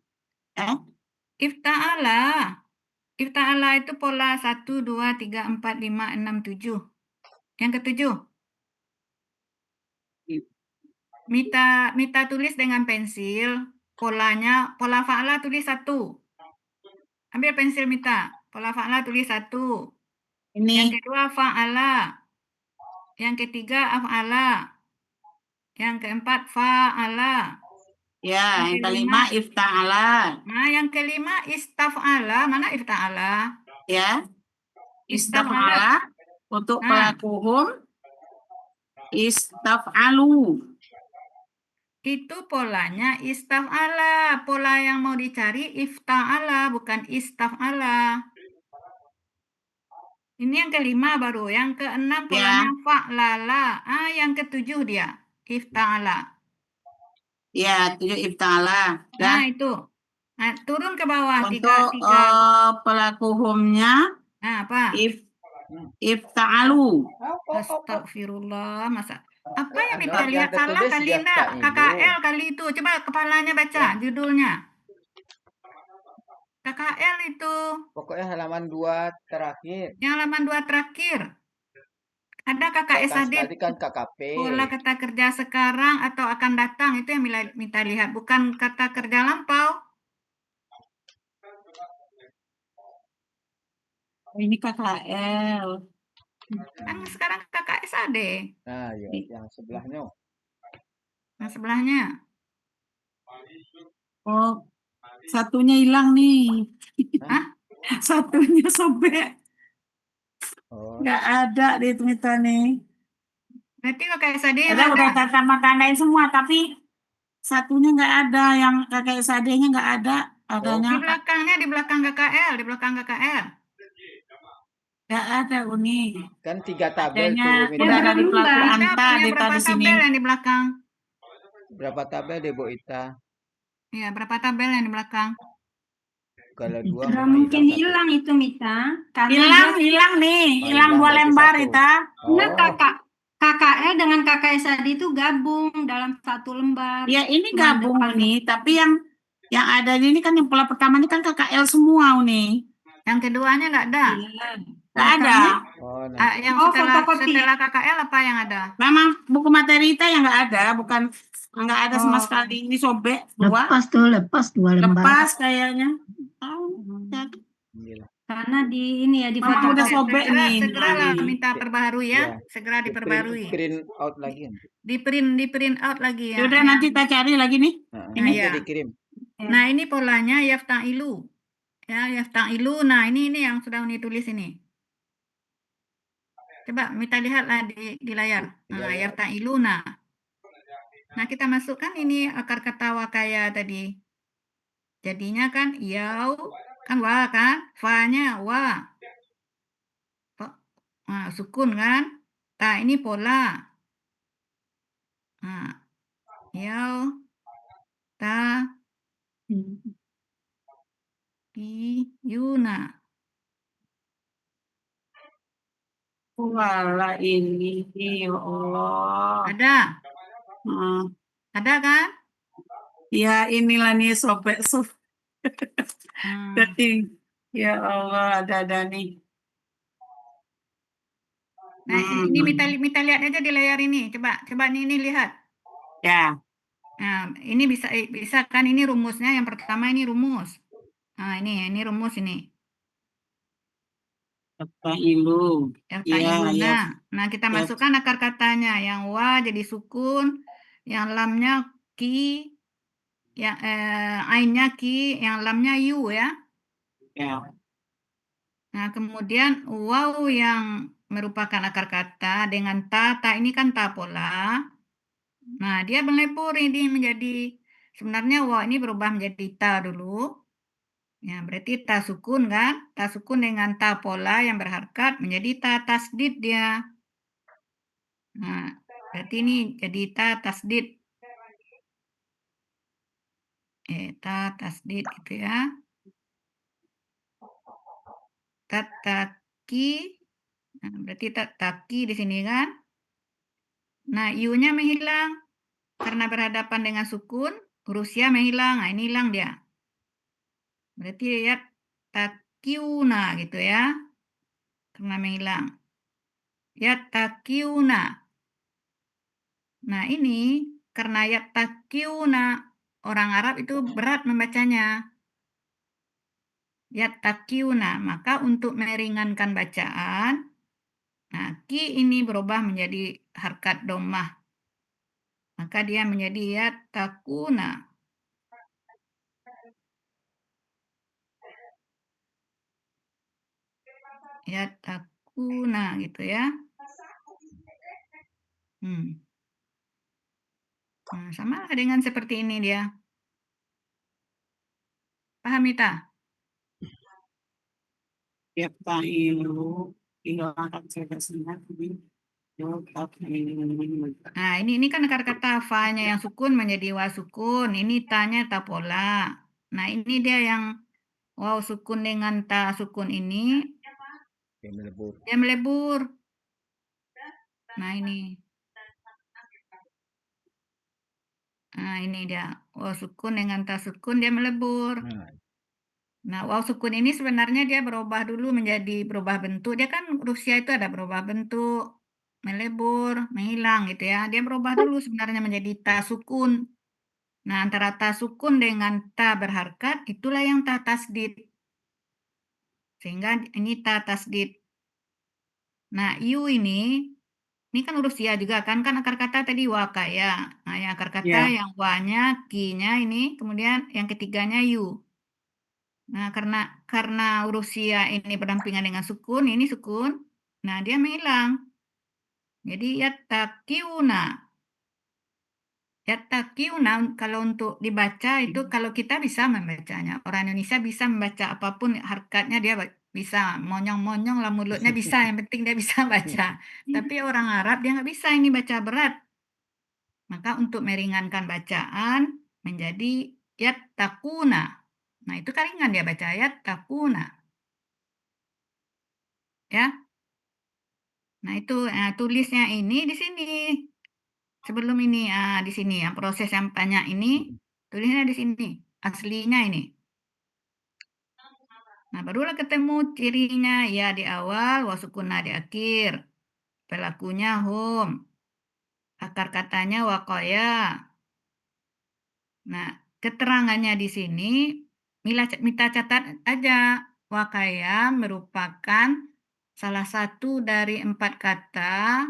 Ifta'ala. Ifta'ala itu pola 1, 2, 3, 4, 5, 6, 7. Yang ketujuh. Mita tulis dengan pensil. Pola fa'ala tulis 1. Ambil pensil Mita. Pola fa'ala tulis 1. Ini. Yang kedua fa'ala. Yang ketiga af'ala. Yang keempat fa'ala. Ya, yang kelima ifta'ala. Nah, yang kelima istaf'ala. Mana ifta'ala? Ya. Istaf'ala untuk pelaku hum. Istaf'alu. Itu polanya istaf'ala. Pola yang mau dicari ifta'ala, bukan istaf'ala. Ini yang kelima baru. Yang keenam polanya fa'lala. Yang ketujuh dia. Ifta'ala. Ya, 7 ifta'ala. Nah, itu. Nah, turun ke bawah. Untuk pelaku humnya. Apa? Ifta'alu. Astagfirullah. Masa apa yang kita lihat salah kali enggak? KKL kali itu. Coba kepalanya baca judulnya. KKL itu. Pokoknya halaman 2 terakhir. Yang halaman 2 terakhir. Ada KKSAD. Tadi kan KKP. Pola kata kerja sekarang atau akan datang. Itu yang minta lihat. Bukan kata kerja lampau. Ini KKL. Kan sekarang KKSAD. Nah, ya, yang sebelahnya. Yang sebelahnya. Oh, satunya hilang nih. Hah? Satunya sobek. Oh, Nggak ada di Mita nih. Berarti kakak Sade yang Ada ada. udah tandain semua, tapi satunya nggak ada. Yang kakak sadenya nggak ada. Adanya Di belakangnya, di belakang KKL, di belakang KKL. nggak ada Uni. kan 3 tabel Adanya tuh, udah Mita. ada di pelaku Lembar. Kita anta punya di berapa tadi sini. tabel yang di belakang? Berapa tabel deh, Bu Ita? Iya, berapa tabel yang di belakang? Kalau 2 Nggak memang mungkin hilang 1. hilang itu Mita. Karena Hilang dia nih. Oh, Hilang hilang 2 berarti lembar 1. Ita. karena Oh, KKL dengan KKS itu gabung dalam satu lembar. Ya ini Cuma gabung depan. Uni, tapi yang ada ini kan yang pola pertama ini kan KKL semua Uni. Yang keduanya nggak ada. Iya. Nggak ada. oh Yang Oh, setelah fotokopi. KKL apa yang ada? Memang buku materi Ita yang nggak ada, bukan nggak ada sama Oh. sekali. Ini sobek 2. Lepas 2 lembar. Lepas kayaknya. Oh, ya. iya. Karena di ini ya di Memang udah fotokopi. sobek nih. Segeralah minta perbaharui Iya. ya. Segera diperbarui. Print out lagi. Di print out lagi ya. Yaudah nanti kita cari lagi nih. Ini ya. dikirim. Nah, ini polanya yafta'ilu. Ya, yafta'ilu. Nah, ini yang sudah Uni tulis ini. Coba minta lihatlah di layar. Nah, yafta'ilu. Nah, kita masukkan ini akar kata wakaya tadi. Jadinya kan yau, kan wa kan? Fa-nya wa. Nah, sukun kan? Nah, ini pola. Nah, yau, ta, ki, yuna. Walah ini, ya Allah. Ada? Ada kan? Ya inilah nih sobek Hmm. Berarti, ya Allah ada nih. Nah, ini Mita lihat aja di layar ini. Coba ini lihat. Ya. Nah, ini bisa kan ini rumusnya. Yang pertama ini rumus. Nah, ini rumus ini. Yafta'ilu. Ya. Nah, kita masukkan akar katanya. Yang wa jadi sukun, yang lamnya ki, yang ainnya ki, yang lamnya yu ya. Ya. Nah, kemudian waw yang merupakan akar kata dengan ta ini kan ta pola. Nah, dia melebur ini menjadi, sebenarnya waw ini berubah menjadi ta dulu. Ya, berarti ta sukun kan? Ta sukun dengan ta pola yang berharkat menjadi ta tasdid dia. Nah, berarti ini jadi ta tasdid. Ta tasdid gitu ya. Tataki. Nah, berarti tataki di sini kan? Nah, iu-nya menghilang. Karena berhadapan dengan sukun, huruf ya menghilang. Nah, ini hilang dia. Berarti ya takiuna gitu ya. Karena menghilang. Ya takiuna. Nah, ini karena ya takiuna, orang Arab itu berat membacanya. Ya takiuna, maka untuk meringankan bacaan, nah ki ini berubah menjadi harkat dhammah. Maka dia menjadi ya takuna. Ya takuna gitu ya. Nah, sama dengan seperti ini dia. Paham, Mita? Yafta'ilu. Nah, ini kan akar kata fa-nya yang sukun menjadi wa sukun. Ini ta-nya ta pola. Nah, ini dia yang waw sukun dengan ta sukun ini. Dia melebur. Nah, ini. Nah, ini dia. Waw sukun dengan ta sukun dia melebur. Nah, waw sukun ini sebenarnya dia berubah dulu menjadi berubah bentuk. Dia kan Rusia itu ada berubah bentuk, melebur, menghilang gitu ya. Dia berubah dulu sebenarnya menjadi ta sukun. Nah, antara ta sukun dengan ta berharkat itulah yang ta tasdid. Sehingga ini ta tasdid. Nah, yu ini kan huruf ya juga kan akar kata tadi wakaya. Nah, yang akar kata, Ya. yang wa-nya, ki-nya ini, kemudian yang ketiganya yu. Nah, karena huruf sia ini berdampingan dengan sukun, ini sukun, nah dia menghilang. Jadi yattaqiuna. Yattaqiuna kalau untuk dibaca itu kalau kita bisa membacanya. Orang Indonesia bisa membaca apapun harokatnya dia bisa. Monyong-monyong lah mulutnya bisa, yang penting dia bisa baca. Tapi orang Arab dia nggak bisa ini baca berat. Maka untuk meringankan bacaan menjadi yattaquna. Nah, itu kan ringan dia baca yattaquna. Ya. Nah, itu tulisnya ini di sini. Sebelum ini di sini yang proses yang banyak ini tulisnya di sini. Aslinya ini. Nah, barulah ketemu cirinya ya di awal, wasukuna di akhir. Pelakunya hum. Akar katanya waqaya. Nah, keterangannya di sini Mita catat aja. Waqaya merupakan salah satu dari 4 kata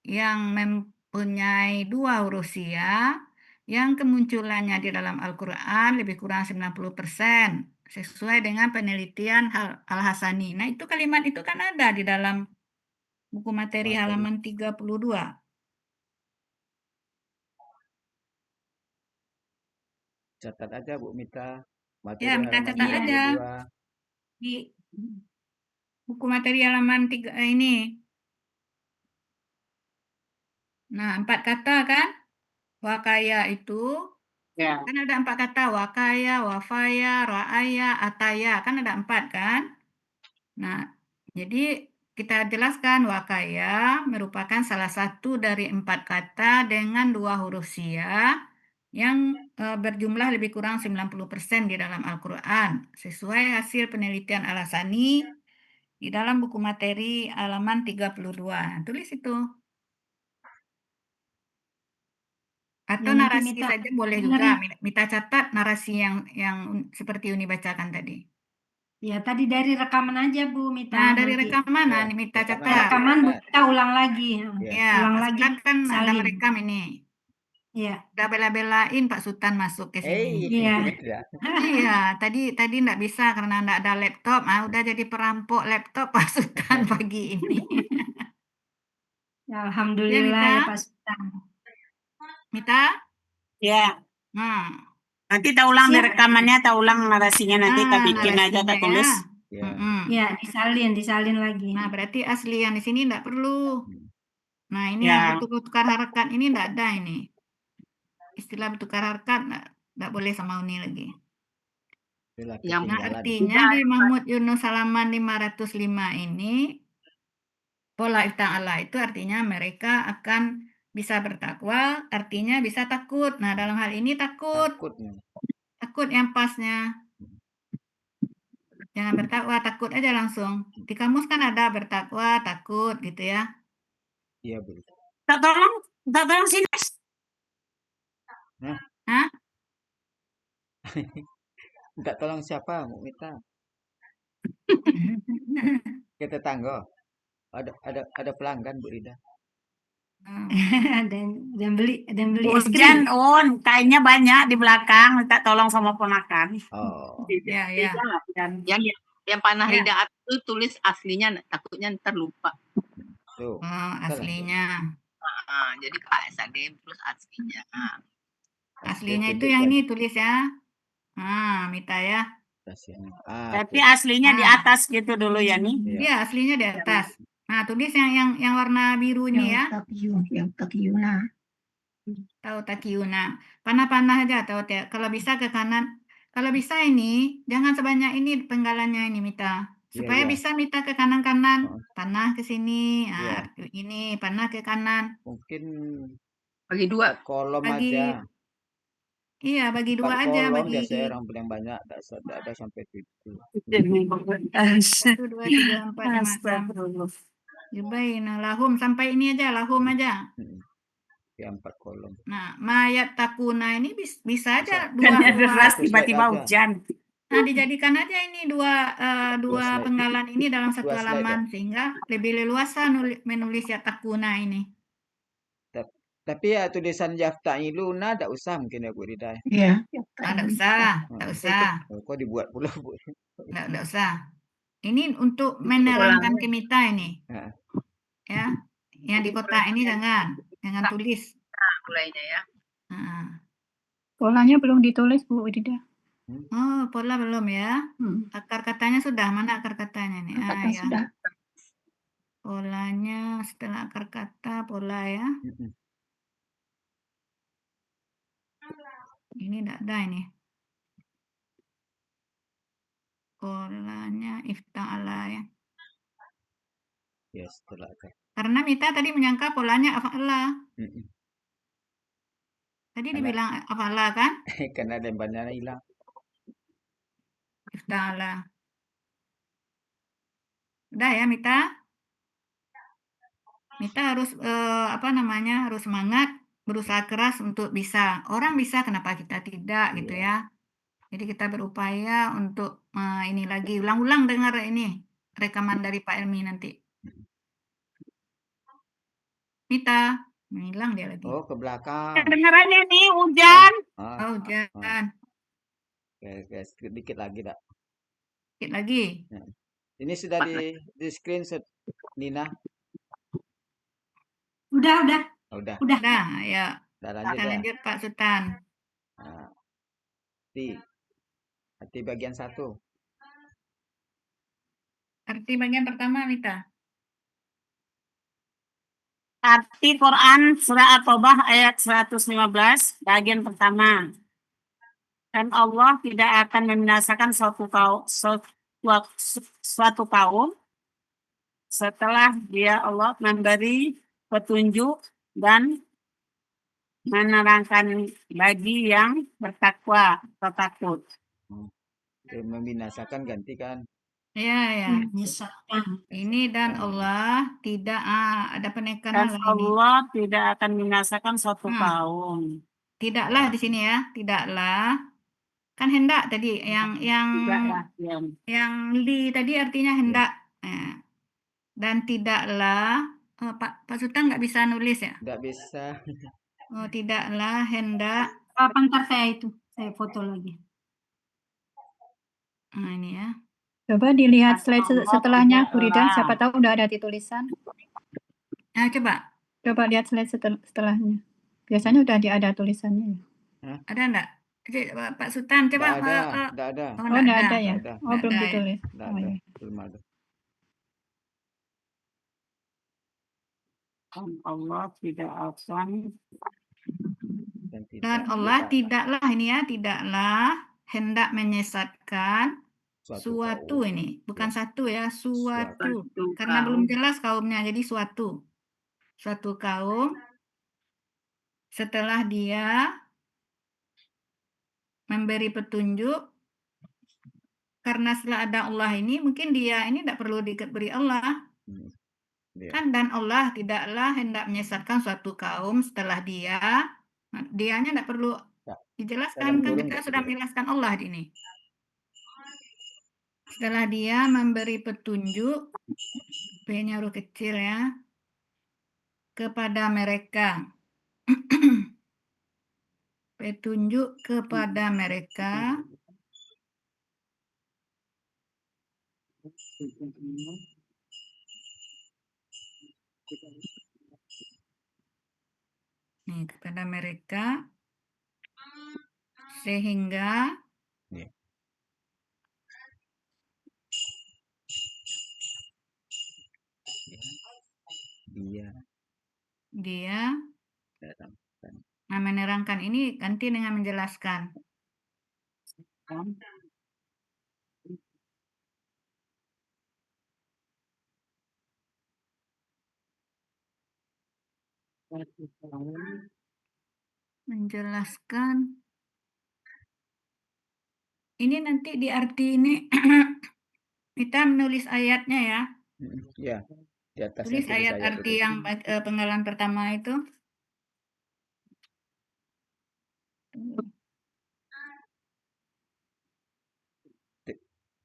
yang mempunyai 2 huruf sia yang kemunculannya di dalam Al-Quran lebih kurang 90% sesuai dengan penelitian Al-Hasani. Nah, itu kalimat itu kan ada di dalam buku materi halaman 32. Catat aja Bu Mita. Materi Ya, Mita halaman catat aja 32. di buku materi halaman 3 ini. Nah, 4 kata kan? Wakaya itu Ya. kan ada 4 kata. Wakaya, wafaya, ra'aya, ataya. Kan ada 4 kan? Nah, jadi kita jelaskan wakaya merupakan salah satu dari 4 kata dengan 2 huruf sia yang berjumlah lebih kurang 90% di dalam Al-Quran. Sesuai hasil penelitian Al-Hasani di dalam buku materi halaman 32. Tulis itu. Atau Ya, nanti narasi Mita saja boleh juga. Mita catat narasi yang seperti Uni bacakan tadi. Ya, tadi dari rekaman aja Bu Mita. Nah, dari nanti. rekaman Ya, Mita rekaman. catat. Rekaman Bu Mita ulang lagi. Ya, ulang Pak lagi. Sultan kan ada salin. merekam ini. Iya. Udah bela-belain Pak Sultan masuk ke sini. Iya. Iya, tadi enggak bisa karena enggak ada laptop. Udah jadi perampok laptop Pak Sultan pagi ini. Alhamdulillah ya Pak Sultan. Mita? Ya. Nanti tak ulang di rekamannya, tak ulang narasinya nanti tak bikin aja, tak tulis. Ya, disalin lagi. Nah, berarti asli yang di sini enggak perlu. Nah, ini Ya. yang bertukar harakat ini enggak ada ini. Istilah bertukar harakat enggak boleh sama Uni lagi. Yang artinya di Mahmud Yunus halaman 505 ini pola ta'ala itu artinya mereka akan bisa bertakwa, artinya bisa takut. Nah, dalam hal ini takut. Takut yang pasnya. Jangan bertakwa, takut aja langsung. Di kamus kan ada bertakwa, takut gitu ya. Iya, Bu. Tak tolong sini. Hah? Enggak tolong siapa, Bu Mita? Ke tetangga. Ada pelanggan Bu Rida. ada yang beli es Hujan, krim. kainnya banyak di belakang, minta tolong sama ponakan. Oh. Ya. Yang panah Rida itu tulis aslinya, takutnya ntar lupa. Tuh. Aslinya. Jadi KSAD terus aslinya. Aslinya itu yang ini tulis ya. Mita ya. Tapi aslinya di atas gitu dulu ya nih. Iya, aslinya di atas. Nah, tulis yang warna biru ini ya. Yang takyuna. Tahu takyuna. Panah-panah aja tahu kalau bisa ke kanan. Kalau bisa ini jangan sebanyak ini penggalannya ini Mita. Supaya bisa Mita ke kanan-kanan. Panah ke sini. Ini panah ke kanan. Mungkin bagi 2 kolom aja. Iya, bagi 2 aja kolom bagi. Biasanya orang paling banyak tidak ada sampai 7. 1 2 3 4 5 6. Yubaina lahum sampai ini aja, lahum aja. Ya, 4 kolom. Nah, mayat takuna ini bisa aja deras tiba-tiba hujan. Nah, dijadikan aja ini dua penggalan ini dalam satu halaman sehingga lebih leluasa menulis ya takuna ini. Tapi ya tulisan Yafta'in Luna tidak usah mungkin ya Bu Rida. Iya. Nggak usah, nggak usah, Kok dibuat pula Bu? nggak usah. Ini untuk menerangkan ke Mita ini, Nah, ya. Yang di kotak ini jangan tulis. mulainya ya. Nah. Polanya belum ditulis Bu Widida. Oh, pola belum ya? Hmm. Akar katanya sudah, mana akar katanya nih? Kata Ya. sudah. Polanya setelah akar kata, pola ya. Ini enggak ada ini. Polanya ifta'ala ya. ya setelah akar. Karena Mita tadi menyangka polanya afa'ala. Tadi Karena- dibilang afa'ala kan? Karena lembarnya hilang. Ifta'ala. Udah ya Mita? Mita harus harus semangat, berusaha keras untuk bisa. Orang bisa, kenapa kita tidak gitu ya? Jadi kita berupaya untuk ini lagi ulang-ulang dengar ini rekaman dari Pak Elmi nanti. Mita, menghilang dia lagi. Oh, ke belakang. Kedengarannya nih hujan. Oh, jangan. Guys, dikit lagi dah. Dikit lagi. Ini sudah di screenshot Nina. Udah. Udah. Udah, ya. Udah lanjut Kita ya. lanjut Pak Sultan. Nah, arti bagian 1. Arti bagian pertama, Mita. Arti Quran surah At-Taubah ayat 115 bagian pertama. Dan Allah tidak akan membinasakan suatu kaum setelah dia Allah memberi petunjuk dan menerangkan bagi yang bertakwa atau takut. Membinasakan ganti kan? Ya. Ini dan Allah tidak ada penekanan Dan lah ini. Allah tidak akan membinasakan suatu kaum. Tidaklah di sini ya, tidaklah. Kan hendak tadi yang li tadi artinya hendak. Dan tidaklah Pak Sultan nggak bisa nulis ya? Nggak bisa. Oh, tidaklah hendak. Ntar saya foto lagi. Nah, ini ya. Coba dilihat slide setelahnya Bu Rida, siapa tahu udah ada tulisan. Nah, coba. Coba lihat slide setelahnya. Biasanya udah ada tulisannya. Ada enggak? Pak Sultan, coba. Nggak ada. Oh, Oh, enggak nggak ada. ada ya? Nggak ada. Oh, belum Nggak ada ya? ditulis. Nggak Oh, ada. iya. Belum ada. Allah tidak akan Dan Allah tidaklah ini ya, tidaklah hendak menyesatkan suatu ini, bukan satu ya, suatu. Karena belum jelas kaumnya, jadi suatu kaum setelah dia memberi petunjuk. Karena setelah ada Allah ini, mungkin dia ini tidak perlu diberi Allah. Kan, dan Allah tidaklah hendak menyesatkan suatu kaum setelah dianya tidak perlu dijelaskan, kan kita sudah menjelaskan Allah ini. Setelah dia memberi petunjuk, P-nya huruf kecil ya, kepada mereka. Petunjuk kepada mereka. Nih, kepada mereka. Sehingga dia menerangkan ini ganti dengan menjelaskan. Menjelaskan. Ini nanti di arti ini kita menulis ayatnya ya. Ya, di atas Tulis ayat arti yang penggalan pertama itu.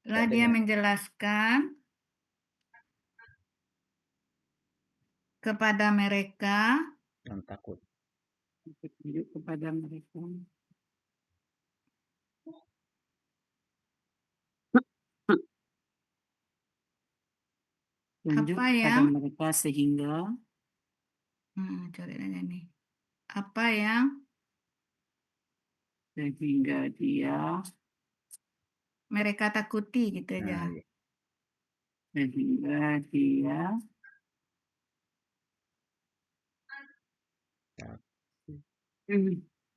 Setelah dia menjelaskan kepada mereka yang takut. Tunjuk kepada mereka. Tunjuk Apa kepada yang mereka sehingga cari aja nih. Apa yang dia mereka takuti gitu aja. Nah, iya. sehingga dia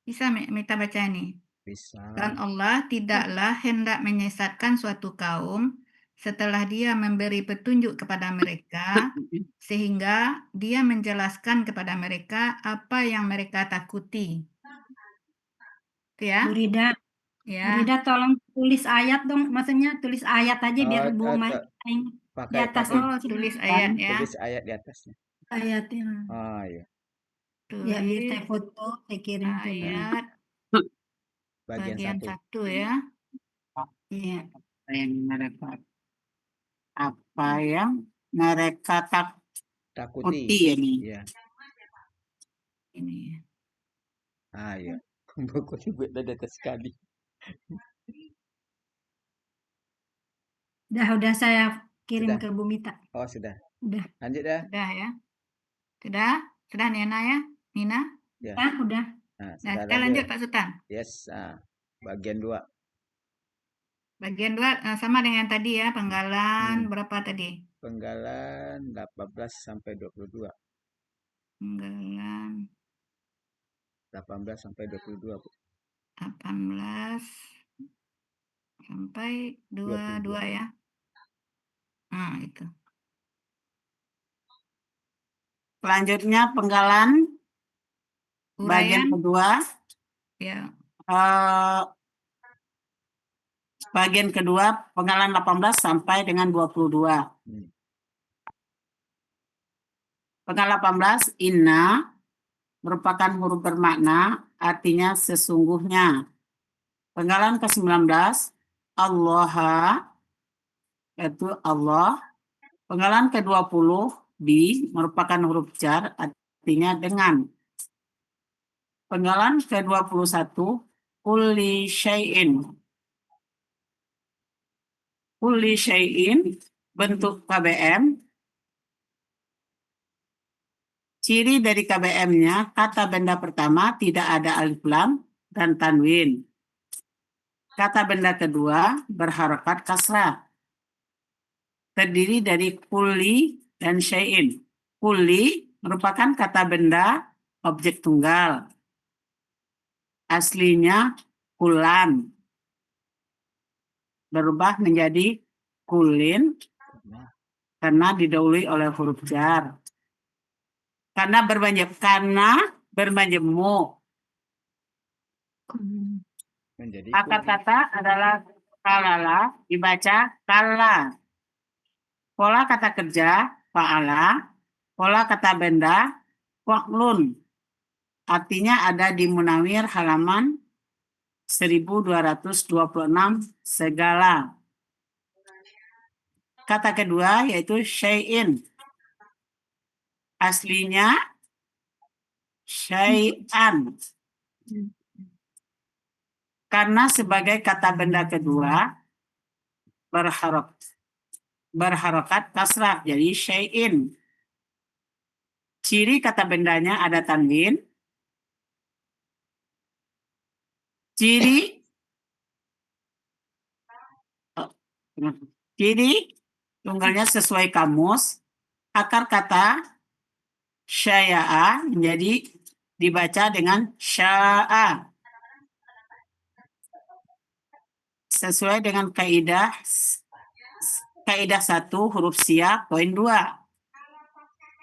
Bisa minta baca nih. Bisa. Dan Allah tidaklah hendak menyesatkan suatu kaum setelah dia memberi petunjuk kepada mereka, sehingga dia menjelaskan kepada mereka apa yang mereka takuti. Itu ya? Bu Rida, Ya. Bu Rida tolong tulis ayat dong, maksudnya tulis ayat aja biar Bu main di pakai atas. Oh, tulis ayat ya. tulis ayat di atasnya. Ayatnya. Oh iya. Ya, biar Tulis saya foto, saya kirim ke Bu. ayat bagian 1 ya. Iya. Apa yang mereka takuti ini. Iya. Ini. Ah iya. Buku ibu di atas sekali. Udah saya kirim Sudah. ke Bu Mita. Oh sudah. Udah. Lanjut dah. Sudah ya. Sudah Nina ya? Nina? Ya. Udah. Nah, Nah, kita lanjut Pak Sultan. Yes. Bagian 2. Bagian 2 sama dengan tadi ya, penggalan berapa tadi? Penggalan 18 sampai 22. Penggalan 18 sampai 22, Bu. 18 sampai 22 ya. Nah, itu. Selanjutnya penggalan bagian kedua. Ya. Bagian kedua penggalan 18 sampai dengan 22. Penggalan 18 inna merupakan huruf bermakna, artinya sesungguhnya. Penggalan ke-19 Allah, yaitu Allah. Penggalan ke-20 bi merupakan huruf jar, artinya dengan. Penggalan ke-21 kulli syai'in. Kulli syai'in bentuk KBM. Ciri dari KBM-nya, kata benda pertama tidak ada alif lam dan tanwin. Kata benda kedua berharokat kasrah. Terdiri dari kulli dan syai'in. Kulli merupakan kata benda objek tunggal. Aslinya kulan. Berubah menjadi kulin karena didahului oleh huruf jar. Karena bermajemuk. Akar kata adalah kalala, dibaca kala. Pola kata kerja fa'ala. Pola kata benda wa'lun. Artinya ada di Munawir halaman 1226 segala. Kata kedua yaitu syai'in. Aslinya syai'an. Karena sebagai kata benda kedua berharokat kasrah, jadi syai'in. Ciri kata bendanya ada tanwin. Ciri tunggalnya sesuai kamus. Akar kata sya'a menjadi dibaca dengan sya'a. Sesuai dengan kaidah 1 huruf sia poin 2.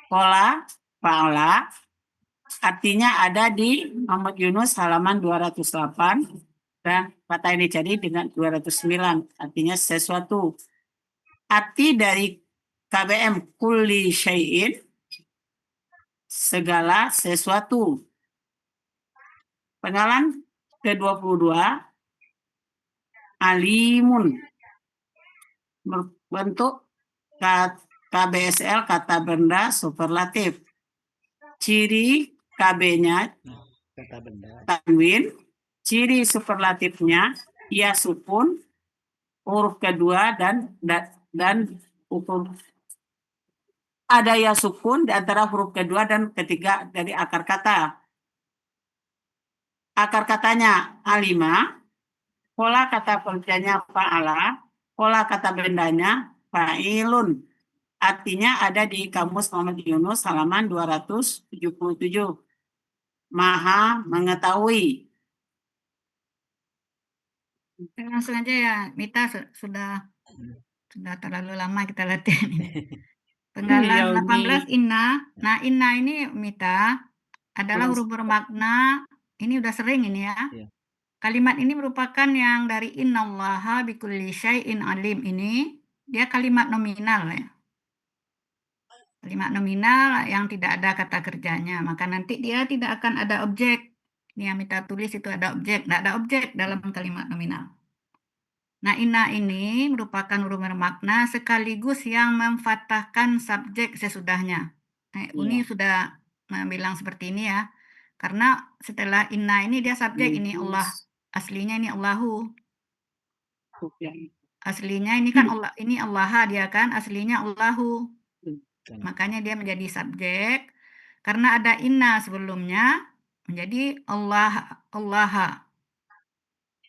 Pola fa'ala artinya ada di Muhammad Yunus halaman 208 dan kata ini jadi dengan 209 artinya sesuatu. Arti dari KBM kulli syai'in segala sesuatu. Penggalan ke-22 alimun bentuk KBSL kata benda superlatif. Ciri KB-nya Kata benda. Tanwin, ciri superlatifnya ya sukun, huruf kedua dan huruf ada ya sukun di antara huruf kedua dan ketiga dari akar kata. Akar katanya alima, pola kata kerjanya fa'ala, pola kata bendanya fa'ilun. Artinya ada di Kamus Muhammad Yunus halaman 277. Maha mengetahui. Langsung aja ya, Mita sudah terlalu lama kita latihan ini. Penggalan 18 inna. Nah, inna ini Mita adalah huruf bermakna, ini udah sering ini ya. Iya. Kalimat ini merupakan yang dari innallaha bikulli syai'in alim ini, dia kalimat nominal ya. Kalimat nominal yang tidak ada kata kerjanya, maka nanti dia tidak akan ada objek. Ini yang Mita tulis itu ada objek, tidak ada objek dalam kalimat nominal. Nah, inna ini merupakan huruf bermakna sekaligus yang memfathahkan subjek sesudahnya. Nah, Uni sudah bilang seperti ini ya. Karena setelah inna ini dia subjek, ini Allah. Aslinya ini Allahu. Aslinya ini kan Allah, ini Allah dia kan, aslinya Allahu. Makanya dia menjadi subjek. Karena ada inna sebelumnya, menjadi Allah.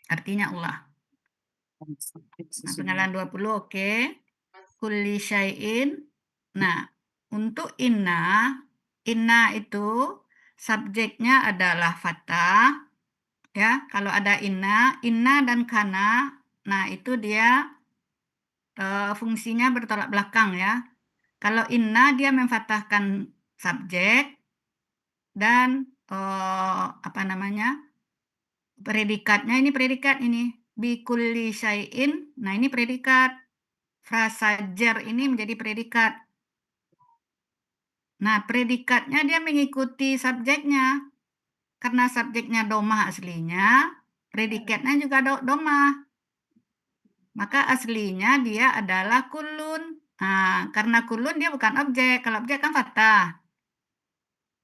Artinya Allah. Nah, penggalan 20, oke. Kulli syai'in. Nah, untuk inna itu subjeknya adalah fathah. Ya, kalau ada inna dan kana, nah itu dia fungsinya bertolak belakang ya. Kalau inna dia memfathahkan subjek dan predikatnya ini predikat ini. Bikulli syai'in, nah ini predikat. Frasa jar ini menjadi predikat. Nah, predikatnya dia mengikuti subjeknya. Karena subjeknya domah aslinya, predikatnya juga domah. Maka aslinya dia adalah kulun. Nah, karena kulun dia bukan objek. Kalau objek kan fathah.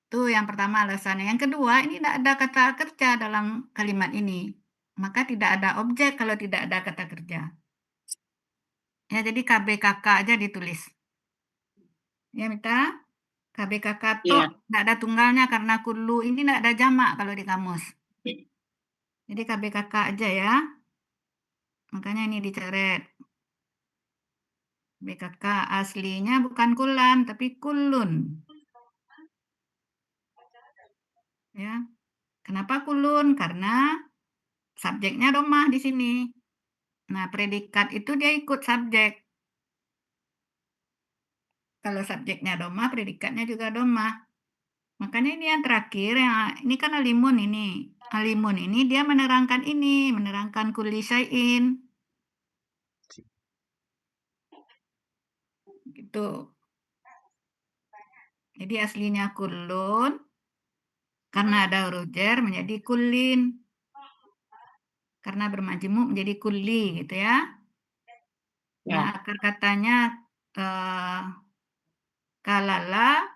Itu yang pertama alasannya. Yang kedua, ini tidak ada kata kerja dalam kalimat ini. Maka tidak ada objek kalau tidak ada kata kerja. Ya, jadi KBKK aja ditulis. Ya, Mita? KBKK tidak ada tunggalnya karena kullu ini tidak ada jamak kalau di kamus. Jadi KBKK aja ya. Makanya ini dicoret. BKK aslinya bukan kulan tapi kulun. Ya. Kenapa kulun? Karena subjeknya domah di sini. Nah, predikat itu dia ikut subjek. Kalau subjeknya domah, predikatnya juga domah. Makanya ini yang terakhir, ini kan alimun ini. Alimun ini dia menerangkan ini, menerangkan kulli syai'in. Gitu. Jadi aslinya kullun, karena ada huruf jar menjadi kullin. Karena bermajmuk menjadi kulli gitu ya. Nah, akar katanya kalala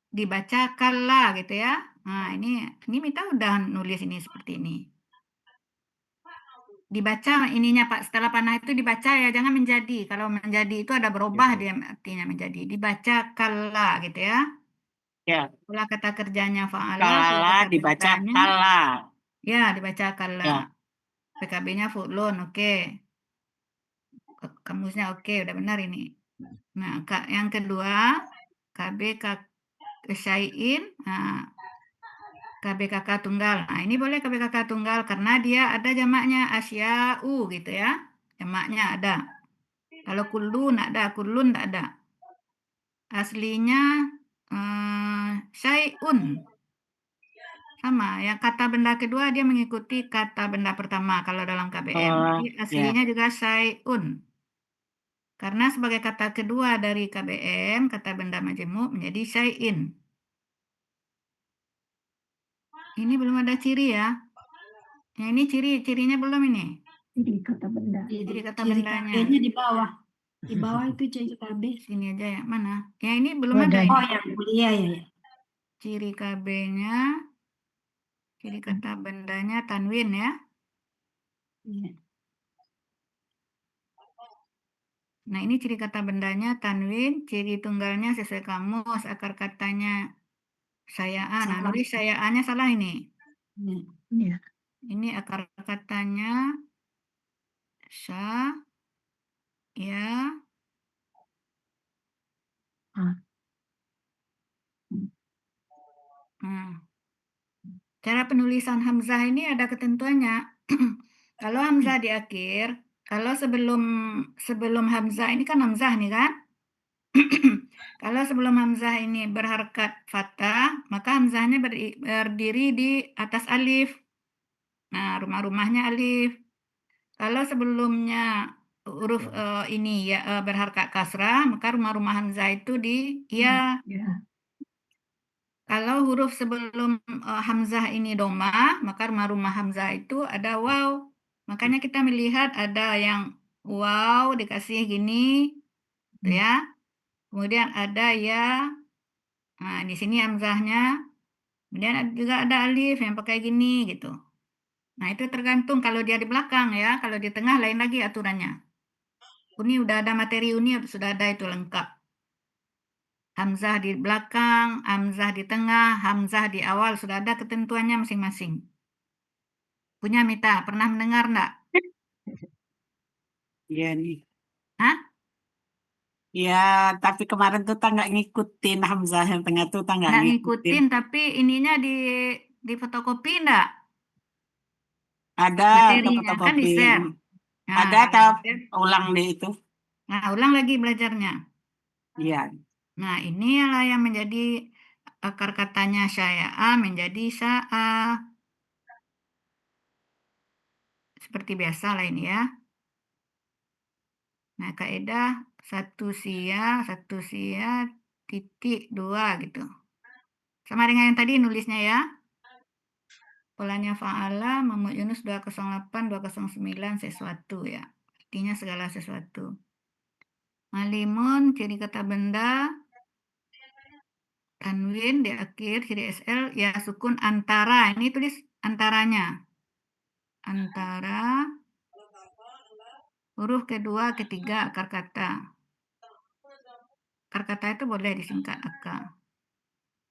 dibaca kalla gitu ya. Nah, ini Mita udah nulis ini seperti ini. Dibaca ininya Pak, setelah panah itu dibaca ya, jangan menjadi. Kalau menjadi itu ada berubah dia artinya menjadi. Dibaca kalla gitu ya. Ya. Pola kata kerjanya fa'ala. Kalala dibaca kalla. Ya, dibaca kalla. Ya. PKB-nya fu'lun, oke. Kamusnya oke, udah benar ini. Nah, yang kedua, KB syai'in, nah, KBKK tunggal. Nah, ini boleh KBKK tunggal karena dia ada jamaknya asya'u gitu ya. Jamaknya ada. Kalau kulun ada, kulun tidak ada. Aslinya syai'un. Sama, yang kata benda kedua dia mengikuti kata benda pertama kalau dalam KBM. Jadi aslinya juga syai'un. Karena sebagai kata kedua dari KBM, kata benda majemuk menjadi syai'in. Ini belum ada ciri ya. Yang ini cirinya belum ini. Ciri kata benda. Ciri kata Ciri bendanya. KB-nya di bawah. Di bawah itu ciri KB. Sini aja ya. Mana? Ya ini belum ada. Oh, yang kuliah ya. Ciri KB-nya Ciri kata bendanya tanwin ya. Iya. Nah, ini ciri kata bendanya tanwin, ciri tunggalnya sesuai kamus, akar katanya sayaan. Nah, Salah. nulis sayaannya salah ini. Iya. Iya. Ini akar katanya sa, ya. Ah. Nah, cara penulisan hamzah ini ada ketentuannya. Kalau hamzah di akhir, kalau sebelum hamzah ini kan hamzah nih kan? Kalau sebelum hamzah ini berharkat fathah, maka hamzahnya berdiri di atas alif. Nah, rumah-rumahnya alif. Kalau sebelumnya huruf ini ya berharkat kasrah, maka rumah-rumah hamzah itu di ya. Ya. Kalau huruf sebelum hamzah ini domah, maka rumah-rumah hamzah itu ada waw. Makanya kita melihat ada yang waw dikasih gini, tuh ya. Kemudian ada ya. Nah, di sini hamzahnya. Kemudian juga ada alif yang pakai gini gitu. Nah, itu tergantung kalau dia di belakang ya. Kalau di tengah lain lagi aturannya. Ini udah ada materi ini sudah ada itu lengkap. Hamzah di belakang, hamzah di tengah, hamzah di awal sudah ada ketentuannya masing-masing. Punya Mita, pernah mendengar enggak? Iya nih. Hah? Ya, tapi kemarin tuh tak nggak ngikutin Hamzah yang tengah tuh tak nggak Nggak ngikutin. ngikutin, tapi ininya di fotokopi enggak? Ada Materinya kan fotokopi. di-share. Nah, Ada kalau atau di-share, ulang deh itu. nah ulang lagi belajarnya. Iya. Nah, inilah yang menjadi akar katanya syai'a menjadi sa'a. Seperti biasa lah ini ya. Nah, kaidah satu sia, titik, dua gitu. Sama dengan yang tadi nulisnya ya. Polanya fa'ala, Muhammad Yunus 208, 209 sesuatu ya. Artinya segala sesuatu. Malimun, ciri kata benda. Tanwin di akhir, ciri SL, ya sukun antara. Ini tulis antaranya. Antara huruf kedua, ketiga, akar kata. Akar kata itu boleh disingkat akar.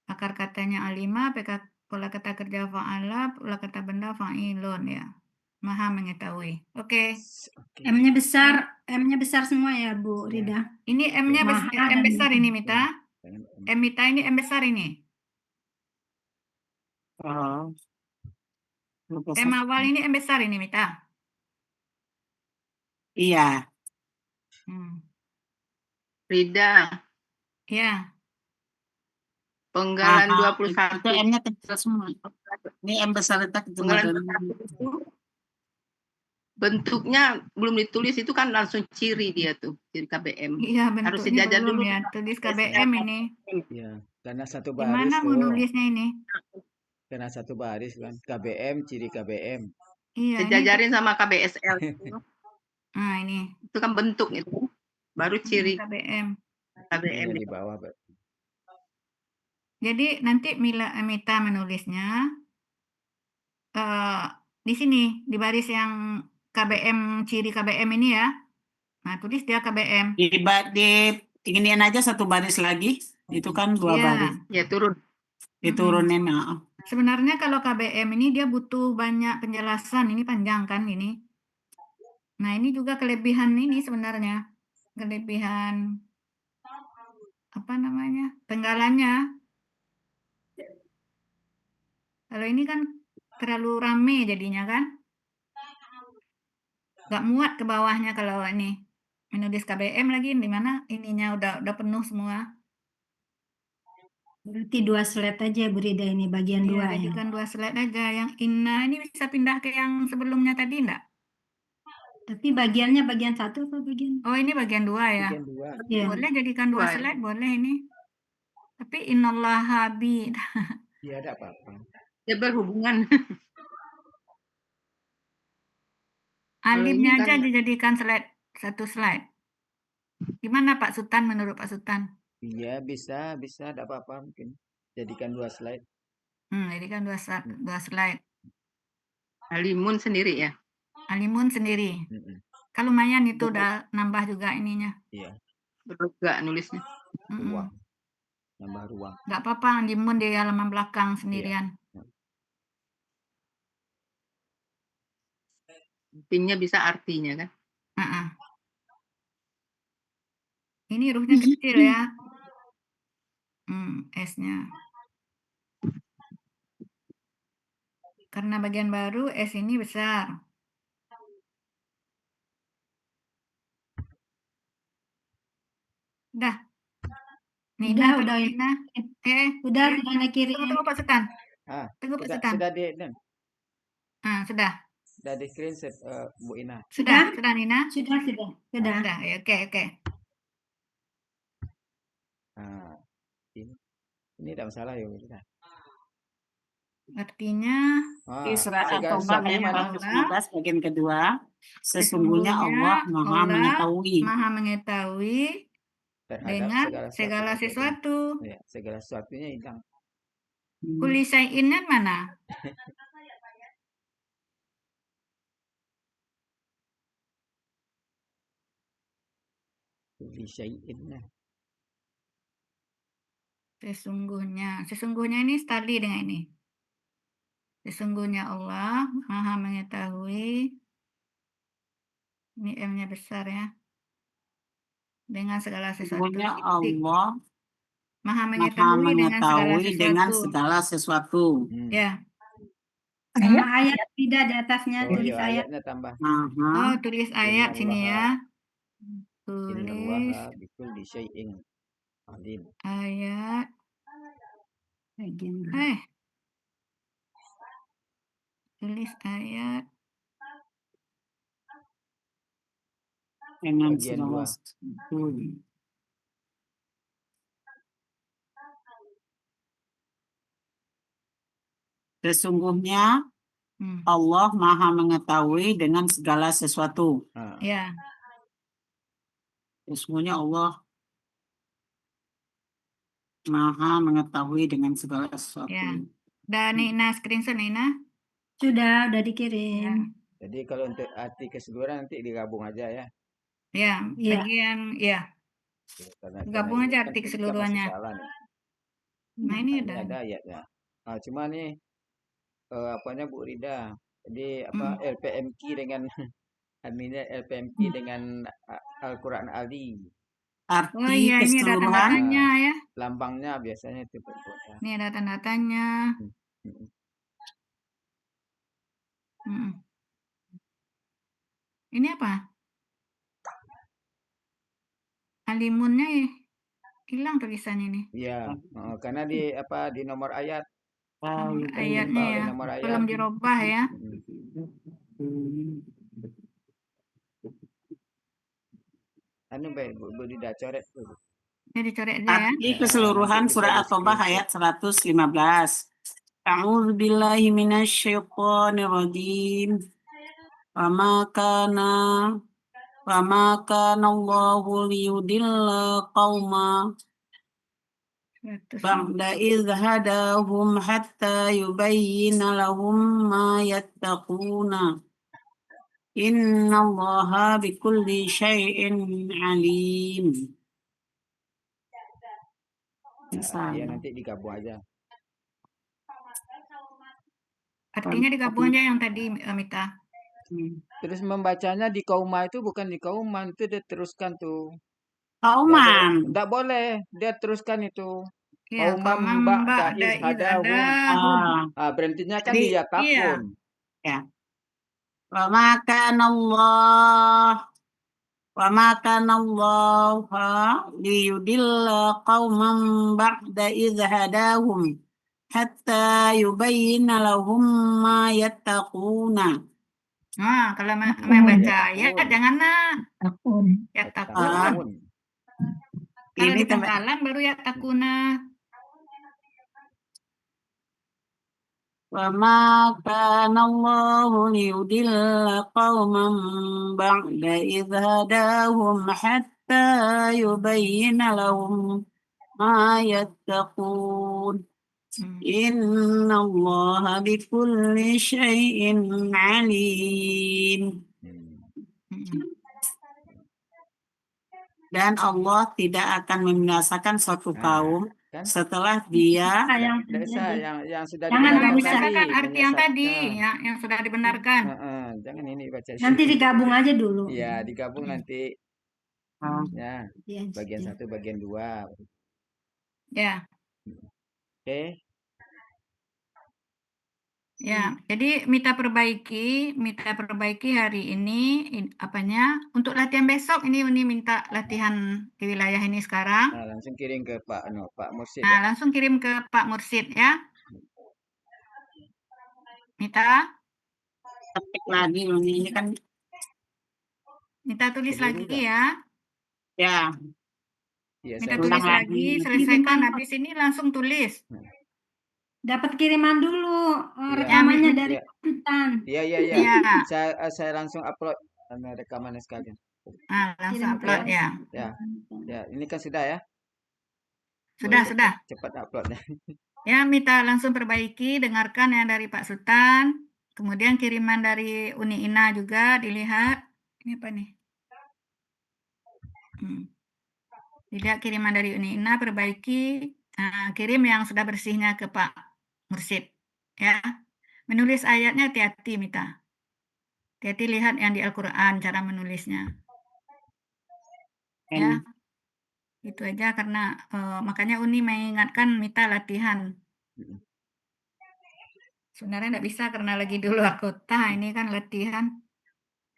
Akar katanya A5, pola kata kerja fa'ala, pola kata benda fa'ilun ya. Maha mengetahui. Oke. Oke. M-nya besar semua ya, Bu Ya. Rida. Ini M-nya Maha M dan besar ini, Mita. Jangan M Mita ini M besar ini. Oh. M awal ini M besar ini, Mita. Iya. Rida, Ya. penggalan Itu 21. M-nya kecil semua. Ini M besar itu kecil. Penggalan 21 itu bentuknya belum ditulis itu kan langsung ciri dia tuh, ciri KBM. Iya, Harus bentuknya sejajar belum dulu. ya. Tulis KBM ini. Ya, karena satu baris Gimana mau tuh. nulisnya ini? Karena satu baris kan. KBM, ciri KBM. Iya, ini. Sejajarin sama KBSL itu. Nah, ini. Itu kan bentuk itu. Baru ciri KBM. KBM. Ini di bawah. Jadi nanti Mita menulisnya di sini di baris yang KBM, ciri KBM ini ya. Nah, tulis dia KBM. Di inginin aja satu baris lagi. Itu kan dua Iya. baris. Ya turun. Diturunin. Sebenarnya kalau KBM ini dia butuh banyak penjelasan. Ini panjang kan ini. Nah, ini juga kelebihan ini sebenarnya. Kelebihan apa namanya? Penggalannya. Kalau ini kan terlalu rame jadinya kan. Gak muat ke bawahnya kalau ini menulis KBM lagi di mana ininya udah penuh semua. Berarti 2 slide aja Bu Rida ini bagian 2 Iya, ya. jadikan 2 slide aja. Yang inna ini bisa pindah ke yang sebelumnya tadi enggak? Tapi bagiannya bagian 1 apa bagian? Oh, ini bagian 2 ya. Bagian 2. Iya. Boleh jadikan 2 Dua. slide, boleh ini. Tapi innallaha bi. Ya, ada apa-apa. Ya berhubungan. Alifnya ini aja kan- dijadikan slide, 1 slide. Gimana Pak Sultan menurut Pak Sultan? Iya, bisa, ada apa-apa mungkin. Jadikan 2 slide. Jadi kan dua slide. Alimun sendiri ya. Alimun sendiri. Kan lumayan itu udah nambah juga ininya. Iya, Berlega nulisnya. ruang. Nambah ruang. Nggak apa-apa Alimun di halaman belakang sendirian. Pentingnya bisa artinya kan. Ini hurufnya kecil ya. S-nya. Karena bagian baru S ini besar. Udah. Nina, Udah. Nina. Udah kirim. Tunggu Pak Setan. Tunggu Pak Sudah, Setan. sudah Sudah. sudah di screenshot Bu Ina. Sudah Nina? Sudah. Sudah. Ya, oke. Nah, ini tidak masalah ya. Artinya Di surat segala At-Taubah sesuatu ayat mana? 115 bagian kedua, sesungguhnya Allah Maha mengetahui Maha mengetahui Terhadap dengan segala sesuatu. sesuatu. Ya, segala sesuatunya hilang. Kulli syai'innya mana? Kulli syai'in. Sesungguhnya ini tadi dengan ini. Sesungguhnya Allah Maha mengetahui. Ini M-nya besar ya. Dengan segala sesuatu. sesungguhnya Allah Maha Maha mengetahui dengan segala sesuatu. Ya. Sama ayat tidak di atasnya tulis ayat. Ayatnya tambah. Tulis ayat sini ya. Tulis Innallaha bikulli syai'in alim. ayat. Tulis ayat. Dengan Bagian segala 2. sesuatu. Sesungguhnya Allah Maha mengetahui dengan segala sesuatu. Ya. Sesungguhnya Allah Maha mengetahui dengan segala sesuatu. Ya. Dan Nina screenshot Nina. Sudah dikirim. Jadi kalau untuk arti keseluruhan nanti digabung aja ya. Ya, bagian ya. Gabung aja arti keseluruhannya. Nah ini ada ayatnya. Cuma nih apanya Bu Rida. Jadi LPMQ dengan LPMQ dengan Al-Quran Ali. Arti ini ada keseluruhan. tanda-tandanya ya. Lambangnya biasanya itu berkota. Ini ada tanda-tandanya. Ini apa? Alimunnya hilang tulisannya ini. Iya, karena di nomor ayat. Ayatnya ya, belum dirubah ya. Baik, Bu Dida coret dulu. Ya dicoret aja ya. Arti keseluruhan surah At-Taubah ayat 115. A'udzu billahi minasyaitonir rajim. Wa ma kana Allahu liyudilla qauma ba'da idh hadahum hatta yubayyina lahum ma yattaquna. Innallaha bikulli syai'in alim. Ya nanti digabung aja. Artinya digabung aja yang tadi Mita. Terus membacanya di kauma itu bukan di kauman, itu dia teruskan tuh. Kauman. Enggak boleh, dia teruskan itu. Ya, Kaumam ba'da izhadahum. Berhentinya kan dia takun. Ya. Wa ma kana Allah liyudilla qauman ba'da idh hadahum hatta yubayyina lahum ma yattaquna. Kalau membaca ayat jangan Takun. ya takun. Kalau di pangkalan baru ya takuna. Wa ma kana Allahu liyudilla qauman ba'da idh hadahum hatta yubayyina lahum ma yattaqun. Innallaha bikulli syai'in alim. Dan Allah tidak akan membinasakan suatu kaum kan? setelah dia Tidak usah yang sudah Jangan dibenarkan usah. tadi. Berdasarkan arti yang tadi menyesatkan. ya, yang sudah dibenarkan. Jangan ini baca Nanti digabung aja dulu. Iya, digabung nanti. Ya, Iya, bagian iya. 1, bagian 2. Ya, Oke. ya. Jadi Mita perbaiki hari ini apanya untuk latihan besok ini minta latihan di wilayah ini sekarang. Nah, langsung kirim ke Pak Mursid. Nah, langsung kirim ke Pak Mursid ya. Mita, ketik lagi ini kan Mita tulis Keburu lagi nggak? ya. ya Iya, Mita saya tulis ulang lagi, lagi. selesaikan habis ini langsung tulis. Dapat kiriman dulu Iya. rekamannya Ya, dari Sultan. Iya. Iya. Saya langsung upload rekamannya sekalian. Nah, langsung Kirim upload ke- ya. Ya, ini kan sudah ya. Sudah, Boleh sudah. cepat uploadnya. Ya, Mita langsung perbaiki, dengarkan yang dari Pak Sultan. Kemudian kiriman dari Uni Ina juga dilihat. Ini apa nih? Dilihat kiriman dari Uni Ina, perbaiki. Nah, kirim yang sudah bersihnya ke Pak Mursid. Ya. Menulis ayatnya hati-hati, Mita. Hati-hati lihat yang di Al-Quran, cara menulisnya. Ya. Itu aja karena makanya Uni mengingatkan Mita latihan. Sebenarnya nggak bisa karena lagi di luar kota, ini kan latihan.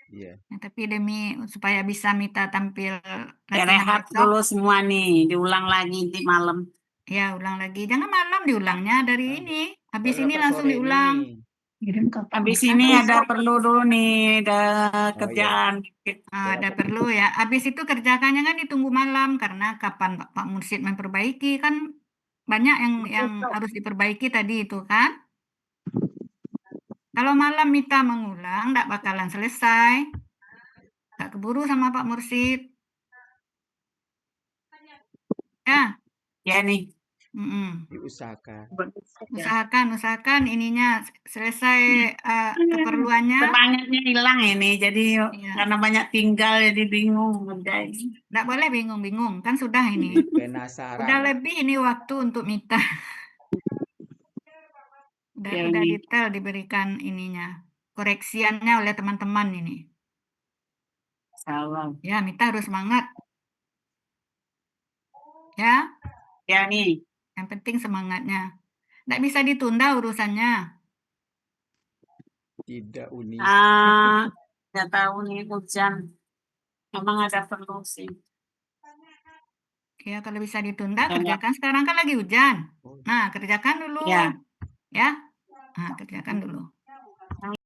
Iya. Nah, tapi demi supaya bisa Mita tampil latihan Rehat besok, dulu semua nih, diulang lagi di malam. ya ulang lagi. Jangan malam diulangnya dari ini. Habis Baru ini dapat langsung sore diulang. ini. Kirim ke Pak Habis Mursid. ini ada perlu dulu nih, ada Oh, kerjaan. Ada perlu ya. Habis itu kerjakannya kan ditunggu malam karena kapan Pak Mursid memperbaiki kan banyak yang harus diperbaiki tadi itu kan. Kalau malam Mita mengulang, nggak bakalan selesai. Nggak keburu sama Pak Mursid. Ya. Ya nih. Diusahakan. Usahakan ininya selesai keperluannya. Semangatnya hilang ini, jadi Iya. karena banyak tinggal jadi bingung. Guys. Nggak boleh bingung-bingung, kan sudah ini. Penasaran. Udah lebih ini waktu untuk Mita. Udah detail diberikan ininya. Koreksiannya oleh teman-teman ini. Salam. Ya, Mita harus semangat. Ya. Ya nih. Yang penting semangatnya. Nggak bisa ditunda urusannya. Tidak, Uni. Nggak tahu nih hujan. Memang ada perlu sih. Ya, kalau bisa ditunda, kerjakan. Sekarang kan lagi hujan. Nah, kerjakan dulu. Ya. Ya. Nah, kerjakan dulu.